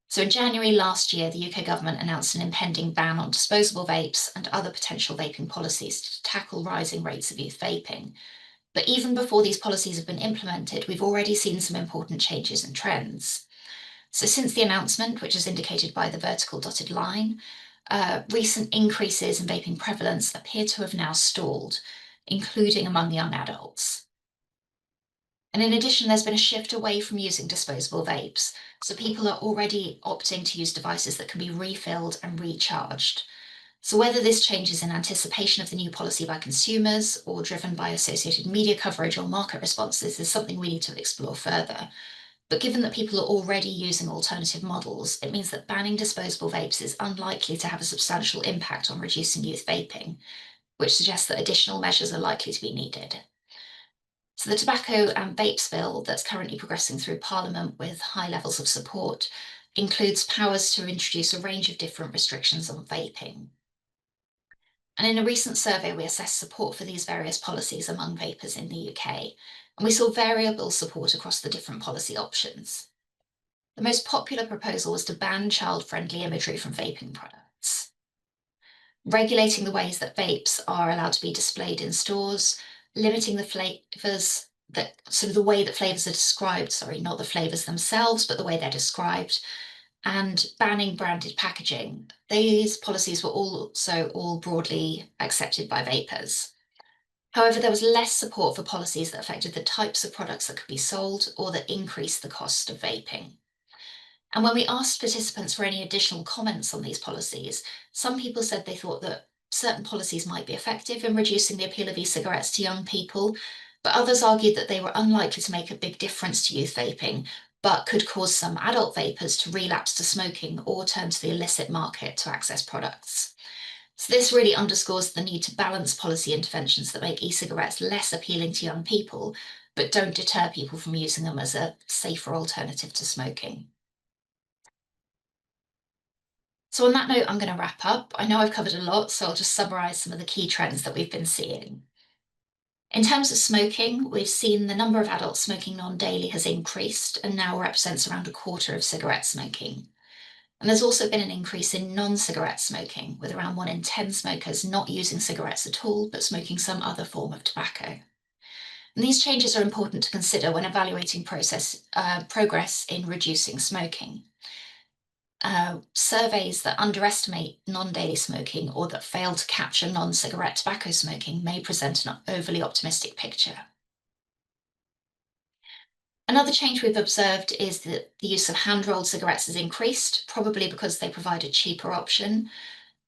So in January last year, the UK government announced an impending ban on disposable vapes and other potential vaping policies to tackle rising rates of youth vaping. But even before these policies have been implemented, we've already seen some important changes and trends. So since the announcement, which is indicated by the vertical dotted line, recent increases in vaping prevalence appear to have now stalled, including among young adults. And in addition, there's been a shift away from using disposable vapes. So people are already opting to use devices that can be refilled and recharged. So whether this changes in anticipation of the new policy by consumers or driven by associated media coverage or market responses is something we need to explore further. But given that people are already using alternative models, it means that banning disposable vapes is unlikely to have a substantial impact on reducing youth vaping, which suggests that additional measures are likely to be needed. So the tobacco and vapes bill that's currently progressing through Parliament with high levels of support includes powers to introduce a range of different restrictions on vaping. And in a recent survey, we assessed support for these various policies among vapers in the UK, and we saw variable support across the different policy options. The most popular proposal was to ban child-friendly imagery from vaping products, regulating the ways that vapes are allowed to be displayed in stores, limiting the flavors that sort of the way that flavors are described, sorry, not the flavors themselves, but the way they're described, and banning branded packaging. These policies were also all broadly accepted by vapers. However, there was less support for policies that affected the types of products that could be sold or that increased the cost of vaping. And when we asked participants for any additional comments on these policies, some people said they thought that certain policies might be effective in reducing the appeal of e-cigarettes to young people, but others argued that they were unlikely to make a big difference to youth vaping, but could cause some adult vapers to relapse to smoking or turn to the illicit market to access products. So this really underscores the need to balance policy interventions that make e-cigarettes less appealing to young people, but don't deter people from using them as a safer alternative to smoking. So on that note, I'm going to wrap up. I know I've covered a lot, so I'll just summarise some of the key trends that we've been seeing. In terms of smoking, we've seen the number of adults smoking non-daily has increased and now represents around a quarter of cigarette smoking. And there's also been an increase in non-cigarette smoking, with around 1 in 10 smokers not using cigarettes at all, but smoking some other form of tobacco. And these changes are important to consider when evaluating progress in reducing smoking. Surveys that underestimate non-daily smoking or that fail to capture non-cigarette tobacco smoking may present an overly optimistic picture. Another change we've observed is that the use of hand-rolled cigarettes has increased, probably because they provide a cheaper option.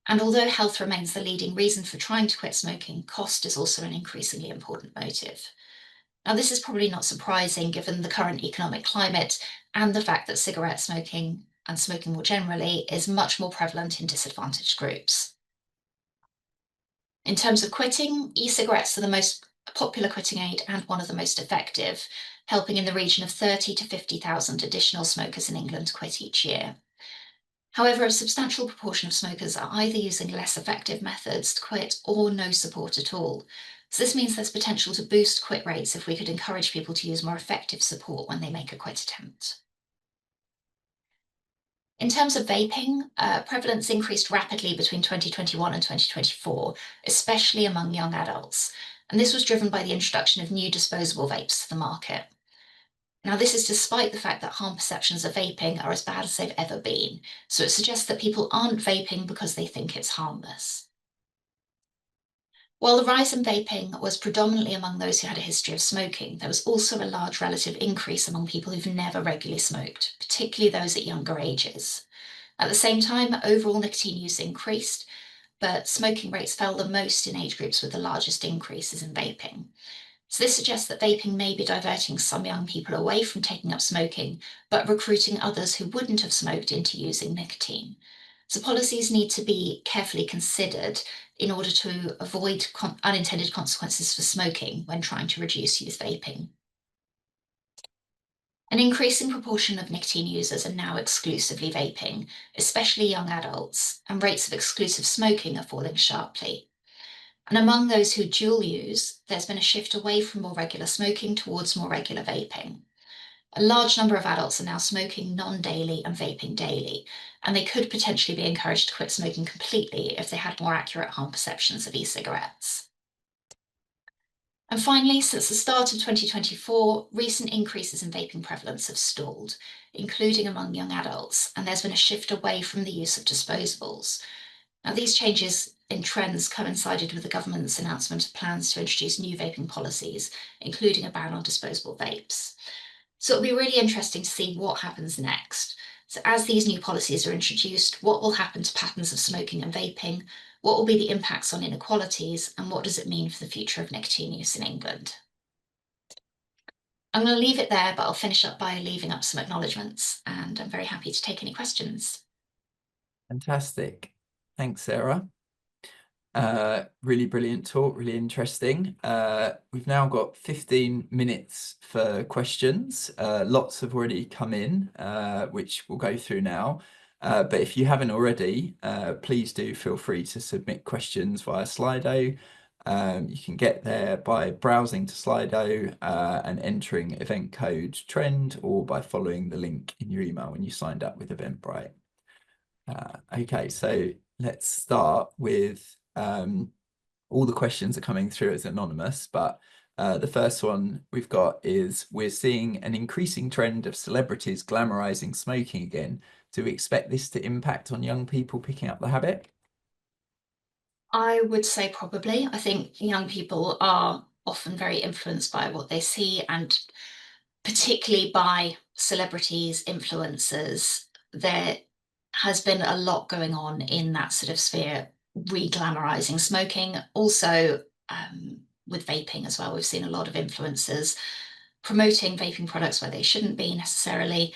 And although health remains the leading reason for trying to quit smoking, cost is also an increasingly important motive. Now, this is probably not surprising given the current economic climate and the fact that cigarette smoking and smoking more generally is much more prevalent in disadvantaged groups. In terms of quitting, e-cigarettes are the most popular quitting aid and one of the most effective, helping in the region of 30 to 50,000 additional smokers in England to quit each year. However, a substantial proportion of smokers are either using less effective methods to quit or no support at all. So this means there's potential to boost quit rates if we could encourage people to use more effective support when they make a quit attempt. In terms of vaping, prevalence increased rapidly between 2021 and 2024, especially among young adults. And this was driven by the introduction of new disposable vapes to the market. Now, this is despite the fact that harm perceptions of vaping are as bad as they've ever been. So it suggests that people aren't vaping because they think it's harmless. While the rise in vaping was predominantly among those who had a history of smoking, there was also a large relative increase among people who've never regularly smoked, particularly those at younger ages. At the same time, overall nicotine use increased, but smoking rates fell the most in age groups with the largest increases in vaping. So this suggests that vaping may be diverting some young people away from taking up smoking, but recruiting others who wouldn't have smoked into using nicotine. So policies need to be carefully considered in order to avoid unintended consequences for smoking when trying to reduce youth vaping. An increasing proportion of nicotine users are now exclusively vaping, especially young adults, and rates of exclusive smoking are falling sharply. And among those who dual use, there's been a shift away from more regular smoking towards more regular vaping. A large number of adults are now smoking non-daily and vaping daily, and they could potentially be encouraged to quit smoking completely if they had more accurate harm perceptions of e-cigarettes. And finally, since the start of 2024, recent increases in vaping prevalence have stalled, including among young adults, and there's been a shift away from the use of disposables. Now, these changes in trends coincided with the government's announcement of plans to introduce new vaping policies, including a ban on disposable vapes. So it'll be really interesting to see what happens next. So as these new policies are introduced, what will happen to patterns of smoking and vaping? What will be the impacts on inequalities? And what does it mean for the future of nicotine use in England? I'm going to leave it there, but I'll finish up by leaving up some acknowledgements, and I'm very happy to take any questions. Fantastic. Thanks, Sarah. Really brilliant talk, really interesting. We've now got 15 minutes for questions. Lots have already come in, which we'll go through now. But if you haven't already, please do feel free to submit questions via Slido. You can get there by browsing to Slido and entering event code trend, or by following the link in your email when you signed up with Eventbrite. Okay, so let's start with all the questions are coming through as anonymous, but The first one we've got is we're seeing an increasing trend of celebrities glamorizing smoking again. Do we expect this to impact on young people picking up the habit? I would say probably. I think young people are often very influenced by what they see, and particularly by celebrities, influencers. There has been a lot going on in that sort of sphere, re-glamorizing smoking. Also, with vaping as well, we've seen a lot of influencers promoting vaping products where they shouldn't be necessarily.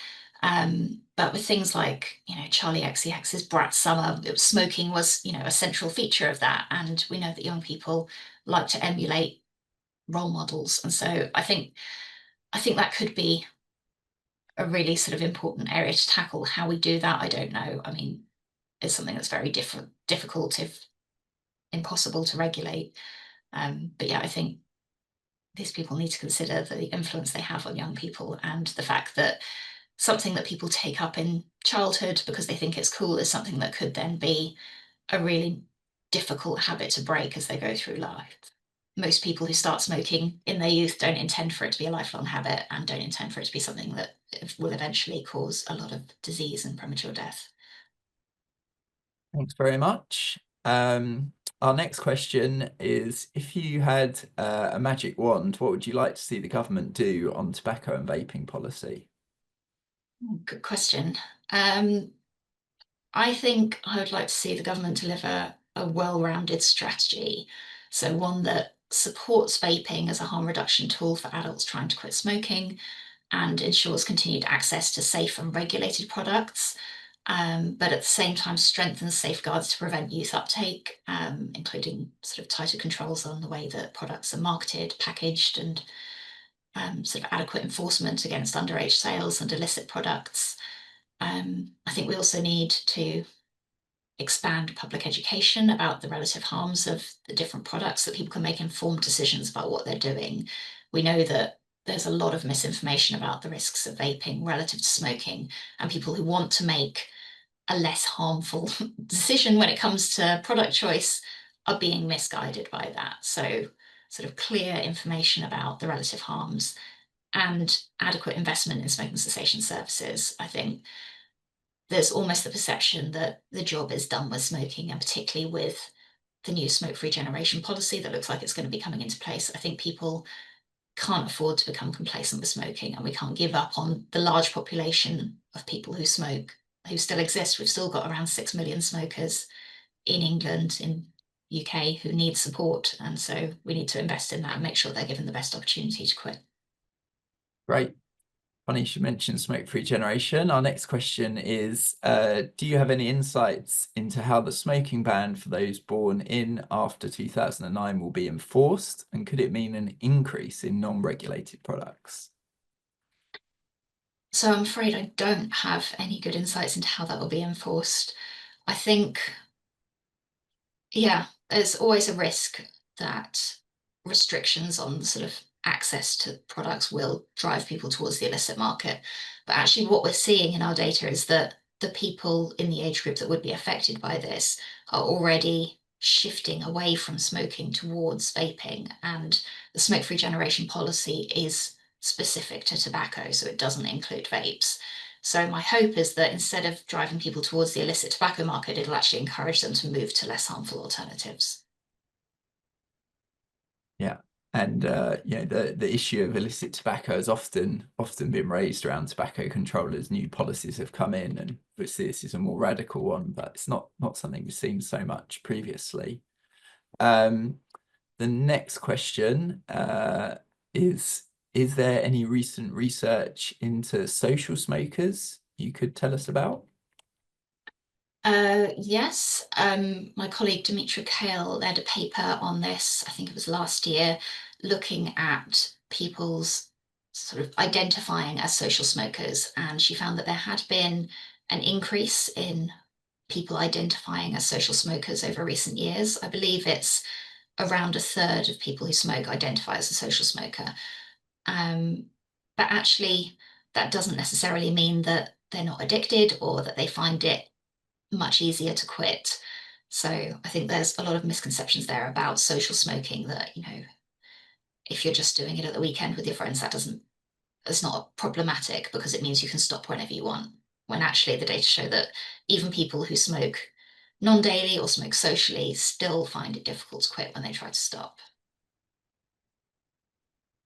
But with things like, Charlie XCX's Brat Summer, smoking was, a central feature of that. And we know that young people like to emulate role models. And so I think that could be a really sort of important area to tackle. How we do that, I don't know. I mean, it's something that's very difficult, if impossible, to regulate. But yeah, I think these people need to consider the influence they have on young people, and the fact that something that people take up in childhood because they think it's cool is something that could then be a really difficult habit to break as they go through life. Most people who start smoking in their youth don't intend for it to be a lifelong habit, and don't intend for it to be something that will eventually cause a lot of disease and premature death. Thanks very much. Our next question is, if you had a magic wand, what would you like to see the government do on tobacco and vaping policy? Good question. I think I would like to see the government deliver a well-rounded strategy. So one that supports vaping as a harm reduction tool for adults trying to quit smoking, and ensures continued access to safe and regulated products, but at the same time strengthens safeguards to prevent youth uptake, including sort of tighter controls on the way that products are marketed, packaged, and sort of adequate enforcement against underage sales and illicit products. I think we also need to expand public education about the relative harms of the different products, so that people can make informed decisions about what they're doing. We know that there's a lot of misinformation about the risks of vaping relative to smoking, and people who want to make a less harmful decision when it comes to product choice are being misguided by that. So, sort of clear information about the relative harms and adequate investment in smoking cessation services. I think there's almost the perception that the job is done with smoking, and particularly with the new smoke-free generation policy that looks like it's going to be coming into place. I think people can't afford to become complacent with smoking, and we can't give up on the large population of people who smoke, who still exist. We've still got around 6 million smokers in England, in UK, who need support. And so we need to invest in that and make sure they're given the best opportunity to quit. Great. Funny you should mention smoke-free generation. Our next question is, do you have any insights into how the smoking ban for those born in after 2009 will be enforced? And could it mean an increase in non-regulated products? So I'm afraid I don't have any good insights into how that will be enforced. I think, yeah, there's always a risk that restrictions on sort of access to products will drive people towards the illicit market. But actually, what we're seeing in our data is that the people in the age group that would be affected by this are already shifting away from smoking towards vaping. And the smoke-free generation policy is specific to tobacco, so it doesn't include vapes. So my hope is that instead of driving people towards the illicit tobacco market, it'll actually encourage them to move to less harmful alternatives. Yeah. And the issue of illicit tobacco has often been raised around tobacco control as new policies have come in, and obviously this is a more radical one, but it's not something we've seen so much previously. The next question is there any recent research into social smokers you could tell us about? Yes, my colleague Dimitra Kale led a paper on this, I think it was last year, looking at people's sort of identifying as social smokers. And she found that there had been an increase in people identifying as social smokers over recent years. I believe it's around a third of people who smoke identify as a social smoker. Um, but actually, that doesn't necessarily mean that they're not addicted or that they find it much easier to quit. So I think there's a lot of misconceptions there about social smoking, that, if you're just doing it at the weekend with your friends, it's not problematic because it means you can stop whenever you want. When actually the data show that even people who smoke non-daily or smoke socially still find it difficult to quit when they try to stop.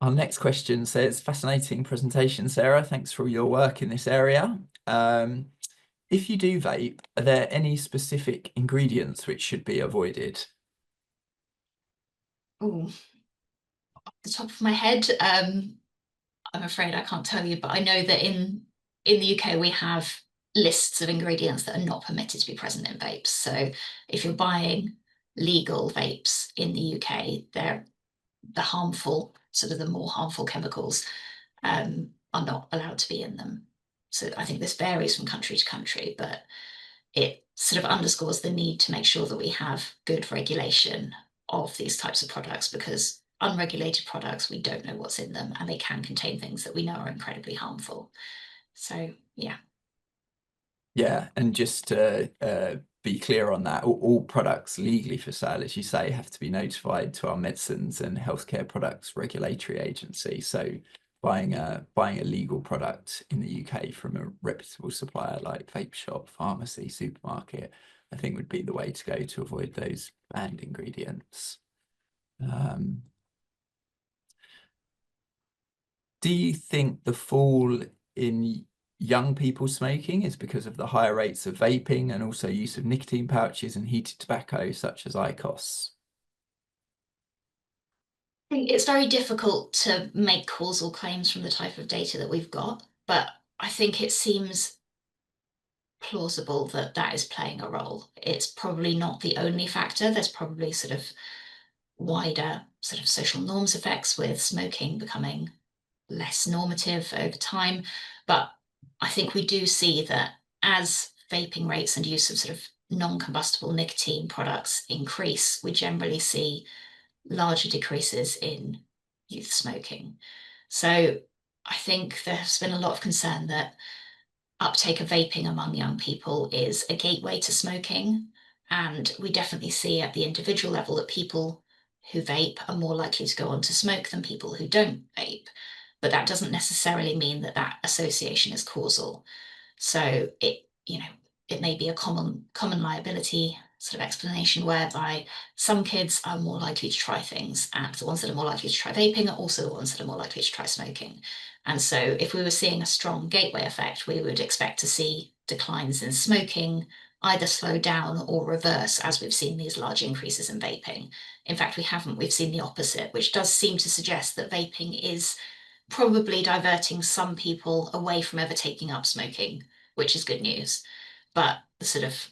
Our next question says, fascinating presentation, Sarah. Thanks for all your work in this area. If you do vape, are there any specific ingredients which should be avoided? Ooh, off the top of my head, I'm afraid I can't tell you, but I know that in the UK we have lists of ingredients that are not permitted to be present in vapes. So if you're buying legal vapes in the UK, they're the harmful, sort of the more harmful chemicals are not allowed to be in them. So I think this varies from country to country, but it sort of underscores the need to make sure that we have good regulation of these types of products, because unregulated products, we don't know what's in them and they can contain things that we know are incredibly harmful. So yeah. Yeah, and just to be clear on that, all products legally for sale, as you say, have to be notified to our Medicines and Healthcare Products Regulatory Agency. So buying a legal product in the UK from a reputable supplier like vape shop, pharmacy, supermarket, I think would be the way to go to avoid those banned ingredients. Do you think the fall in young people smoking is because of the higher rates of vaping and also use of nicotine pouches and heated tobacco such as IQOS? I think it's very difficult to make causal claims from the type of data that we've got, but I think it seems plausible that that is playing a role. It's probably not the only factor. There's probably sort of wider sort of social norms effects with smoking becoming less normative over time. But I think we do see that as vaping rates and use of sort of non-combustible nicotine products increase, we generally see larger decreases in youth smoking. So I think there's been a lot of concern that uptake of vaping among young people is a gateway to smoking. And we definitely see at the individual level that people who vape are more likely to go on to smoke than people who don't vape. But that doesn't necessarily mean that that association is causal. So it may be a common liability sort of explanation whereby some kids are more likely to try things, and the ones that are more likely to try vaping are also the ones that are more likely to try smoking. And so if we were seeing a strong gateway effect, we would expect to see declines in smoking either slow down or reverse, as we've seen these large increases in vaping. In fact, we haven't. We've seen the opposite, which does seem to suggest that vaping is probably diverting some people away from ever taking up smoking, which is good news. But the sort of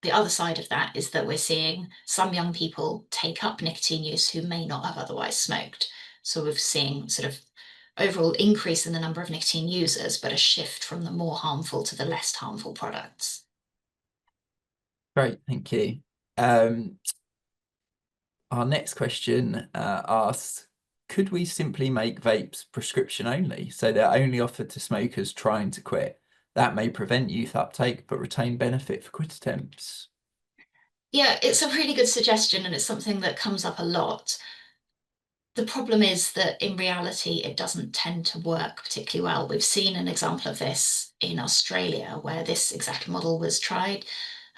the other side of that is that we're seeing some young people take up nicotine use who may not have otherwise smoked. So we're seeing sort of overall increase in the number of nicotine users, but a shift from the more harmful to the less harmful products. Great, thank you. Um, our next question asks, could we simply make vapes prescription only? So they're only offered to smokers trying to quit. That may prevent youth uptake, but retain benefit for quit attempts. Yeah, it's a really good suggestion, and it's something that comes up a lot. The problem is that in reality, it doesn't tend to work particularly well. We've seen an example of this in Australia, where this exact model was tried.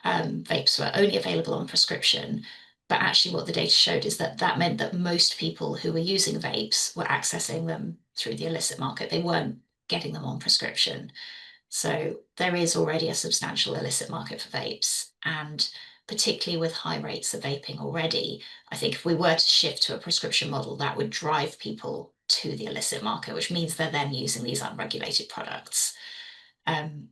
Vapes were only available on prescription, but actually what the data showed is that that meant that most people who were using vapes were accessing them through the illicit market. They weren't getting them on prescription. So there is already a substantial illicit market for vapes. And particularly with high rates of vaping already, I think if we were to shift to a prescription model, that would drive people to the illicit market, which means they're then using these unregulated products.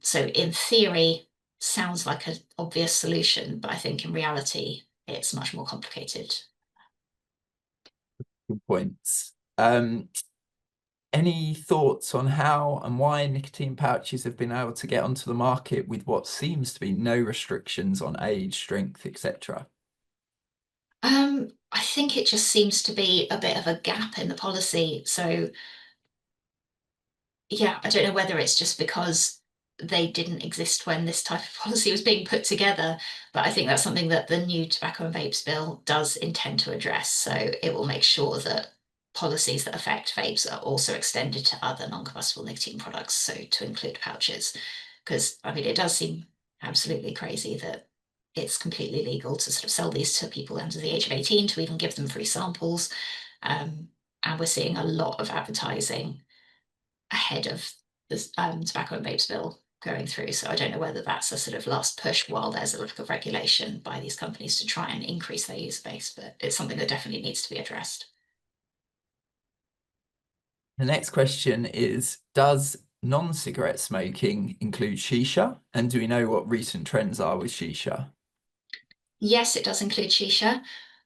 So in theory, sounds like an obvious solution, but I think in reality, it's much more complicated. Good points. Any thoughts on how and why nicotine pouches have been able to get onto the market with what seems to be no restrictions on age, strength, etc.? I think it just seems to be a bit of a gap in the policy. So yeah, I don't know whether it's just because they didn't exist when this type of policy was being put together. But I think that's something that the new Tobacco and Vapes Bill does intend to address. So it will make sure that policies that affect vapes are also extended to other non-combustible nicotine products, so to include pouches. Because, I mean, it does seem absolutely crazy that it's completely legal to sort of sell these to people under the age of 18, to even give them free samples. And we're seeing a lot of advertising ahead of this Tobacco and Vapes Bill going through. So I don't know whether that's a sort of last push while there's a lack of regulation by these companies to try and increase their user base, but it's something that definitely needs to be addressed. The next question is, does non-cigarette smoking include shisha? And do we know what recent trends are with shisha? Yes, it does include shisha.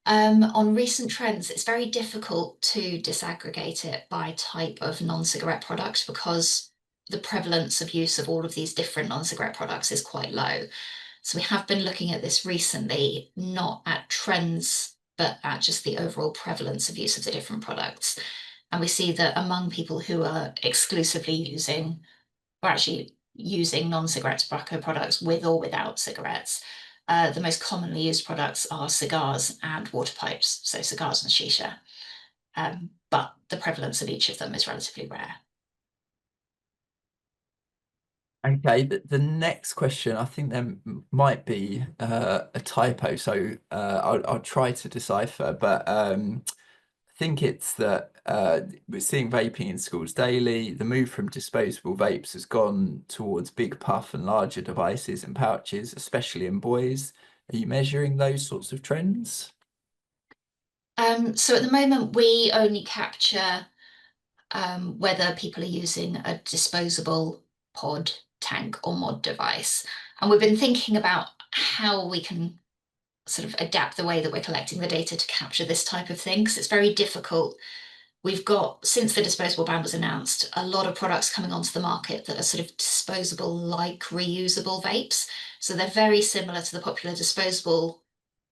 On recent trends, it's very difficult to disaggregate it by type of non-cigarette product because the prevalence of use of all of these different non-cigarette products is quite low. So we have been looking at this recently, not at trends, but at just the overall prevalence of use of the different products. And we see that among people who are exclusively using, or actually using non-cigarette tobacco products with or without cigarettes, the most commonly used products are cigars and water pipes, so cigars and shisha. But the prevalence of each of them is relatively rare. Okay, the next question, I think there might be a typo, so I'll try to decipher, but I think it's that we're seeing vaping in schools daily. The move from disposable vapes has gone towards big puff and larger devices and pouches, especially in boys. Are you measuring those sorts of trends? So at the moment, we only capture whether people are using a disposable pod, tank, or mod device. And we've been thinking about how we can sort of adapt the way that we're collecting the data to capture this type of thing, because it's very difficult. We've got, since the disposable ban was announced, a lot of products coming onto the market that are sort of disposable like reusable vapes. So they're very similar to the popular disposable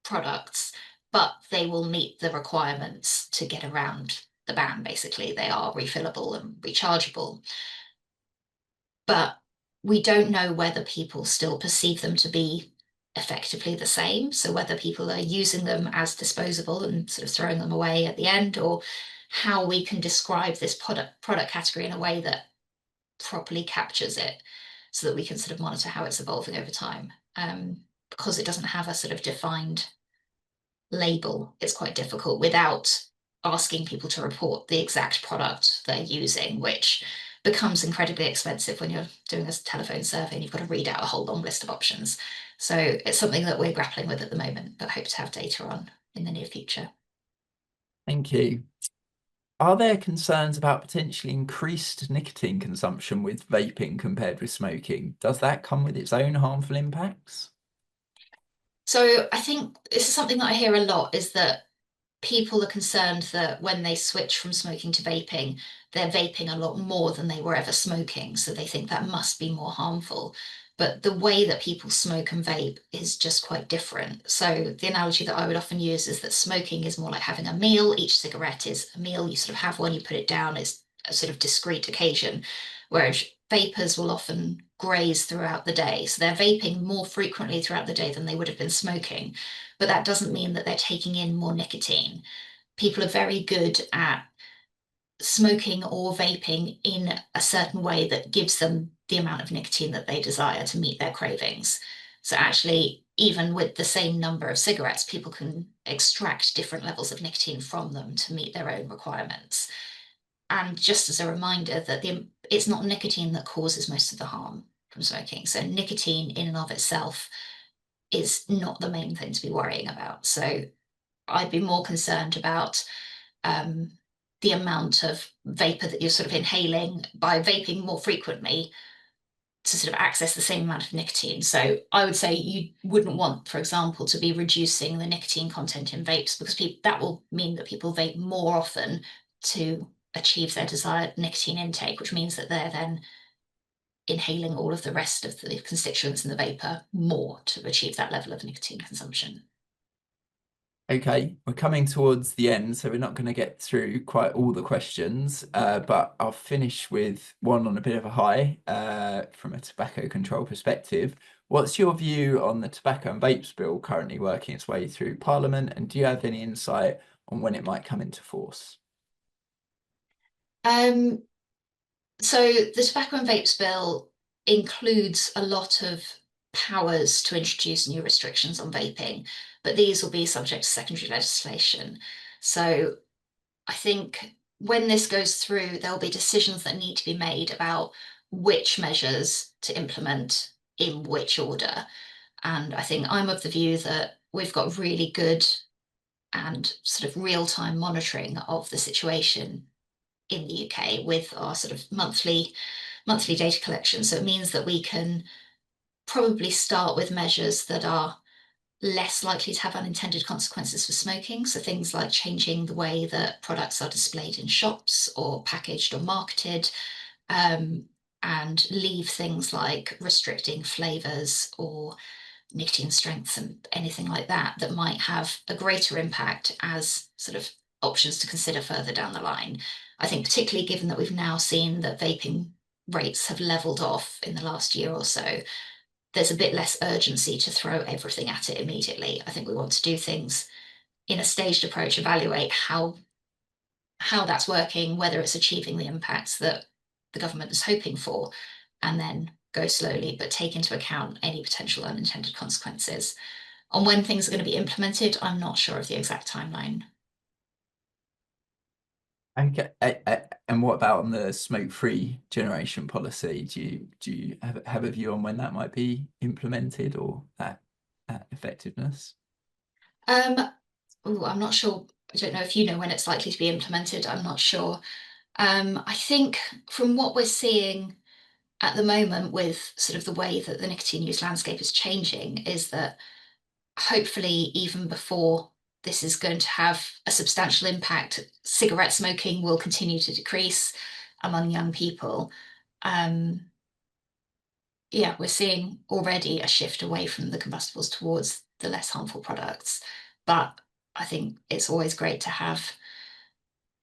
products, but they will meet the requirements to get around the ban, basically. They are refillable and rechargeable. But we don't know whether people still perceive them to be effectively the same. So whether people are using them as disposable and sort of throwing them away at the end, or how we can describe this product category in a way that properly captures it so that we can sort of monitor how it's evolving over time. Because it doesn't have a sort of defined label, it's quite difficult without asking people to report the exact product they're using, which becomes incredibly expensive when you're doing a telephone survey and you've got to read out a whole long list of options. So it's something that we're grappling with at the moment, but hope to have data on in the near future. Thank you. Are there concerns about potentially increased nicotine consumption with vaping compared with smoking? Does that come with its own harmful impacts? So I think this is something that I hear a lot, is that people are concerned that when they switch from smoking to vaping, they're vaping a lot more than they were ever smoking. So they think that must be more harmful. But the way that people smoke and vape is just quite different. So the analogy that I would often use is that smoking is more like having a meal. Each cigarette is a meal. You sort of have one, you put it down. It's a sort of discrete occasion. Whereas vapors will often graze throughout the day. So they're vaping more frequently throughout the day than they would have been smoking. But that doesn't mean that they're taking in more nicotine. People are very good at smoking or vaping in a certain way that gives them the amount of nicotine that they desire to meet their cravings. So actually, even with the same number of cigarettes, people can extract different levels of nicotine from them to meet their own requirements. And just as a reminder that it's not nicotine that causes most of the harm from smoking. So nicotine in and of itself is not the main thing to be worrying about. So I'd be more concerned about the amount of vapor that you're sort of inhaling by vaping more frequently to sort of access the same amount of nicotine. So I would say you wouldn't want, for example, to be reducing the nicotine content in vapes, because that will mean that people vape more often to achieve their desired nicotine intake, which means that they're then inhaling all of the rest of the constituents in the vapor more to achieve that level of nicotine consumption. Okay, we're coming towards the end, so we're not going to get through quite all the questions, but I'll finish with one on a bit of a high from a tobacco control perspective. What's your view on the tobacco and vapes bill currently working its way through Parliament, and do you have any insight on when it might come into force? Um, so the tobacco and vapes bill includes a lot of powers to introduce new restrictions on vaping, but these will be subject to secondary legislation. So I think when this goes through, there'll be decisions that need to be made about which measures to implement in which order. And I think I'm of the view that we've got really good and sort of real-time monitoring of the situation in the UK with our sort of monthly data collection. So it means that we can probably start with measures that are less likely to have unintended consequences for smoking. So things like changing the way that products are displayed in shops or packaged or marketed, um, and leave things like restricting flavors or nicotine strengths and anything like that that might have a greater impact as sort of options to consider further down the line. I think particularly given that we've now seen that vaping rates have leveled off in the last year or so, there's a bit less urgency to throw everything at it immediately. I think we want to do things in a staged approach, evaluate how that's working, whether it's achieving the impacts that the government is hoping for, and then go slowly, but take into account any potential unintended consequences. On when things are going to be implemented, I'm not sure of the exact timeline. Okay, and what about on the smoke-free generation policy? Do you have a view on when that might be implemented or that effectiveness? Um, I'm not sure. I don't know if you know when it's likely to be implemented. I'm not sure. I think from what we're seeing at the moment with sort of the way that the nicotine use landscape is changing is that hopefully even before this is going to have a substantial impact, cigarette smoking will continue to decrease among young people. Um, yeah, we're seeing already a shift away from the combustibles towards the less harmful products. But I think it's always great to have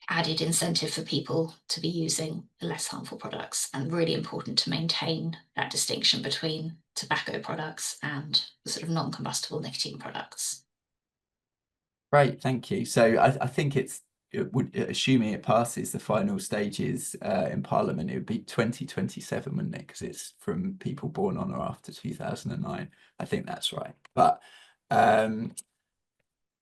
added incentive for people to be using the less harmful products, and really important to maintain that distinction between tobacco products and the sort of non-combustible nicotine products. Great, thank you. So I think it would, assuming it passes the final stages in Parliament, it would be 2027, wouldn't it? Because it's from people born on or after 2009. I think that's right. But um,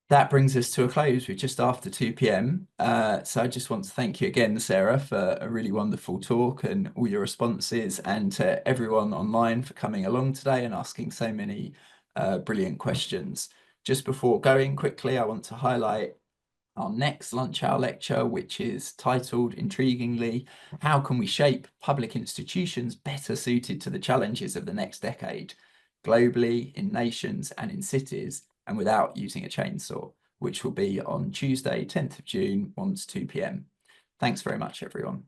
that brings us to a close. We're just after 2 p.m. So I just want to thank you again, Sarah, for a really wonderful talk and all your responses, and to everyone online for coming along today and asking so many brilliant questions. Just before going quickly, I want to highlight our next lunch hour lecture, which is titled, intriguingly, How Can We Shape Public Institutions Better Suited to the Challenges of the Next Decade, globally, in nations and in cities, and without using a chainsaw, which will be on Tuesday, 10th of June, 1 to 2 p.m. Thanks very much, everyone.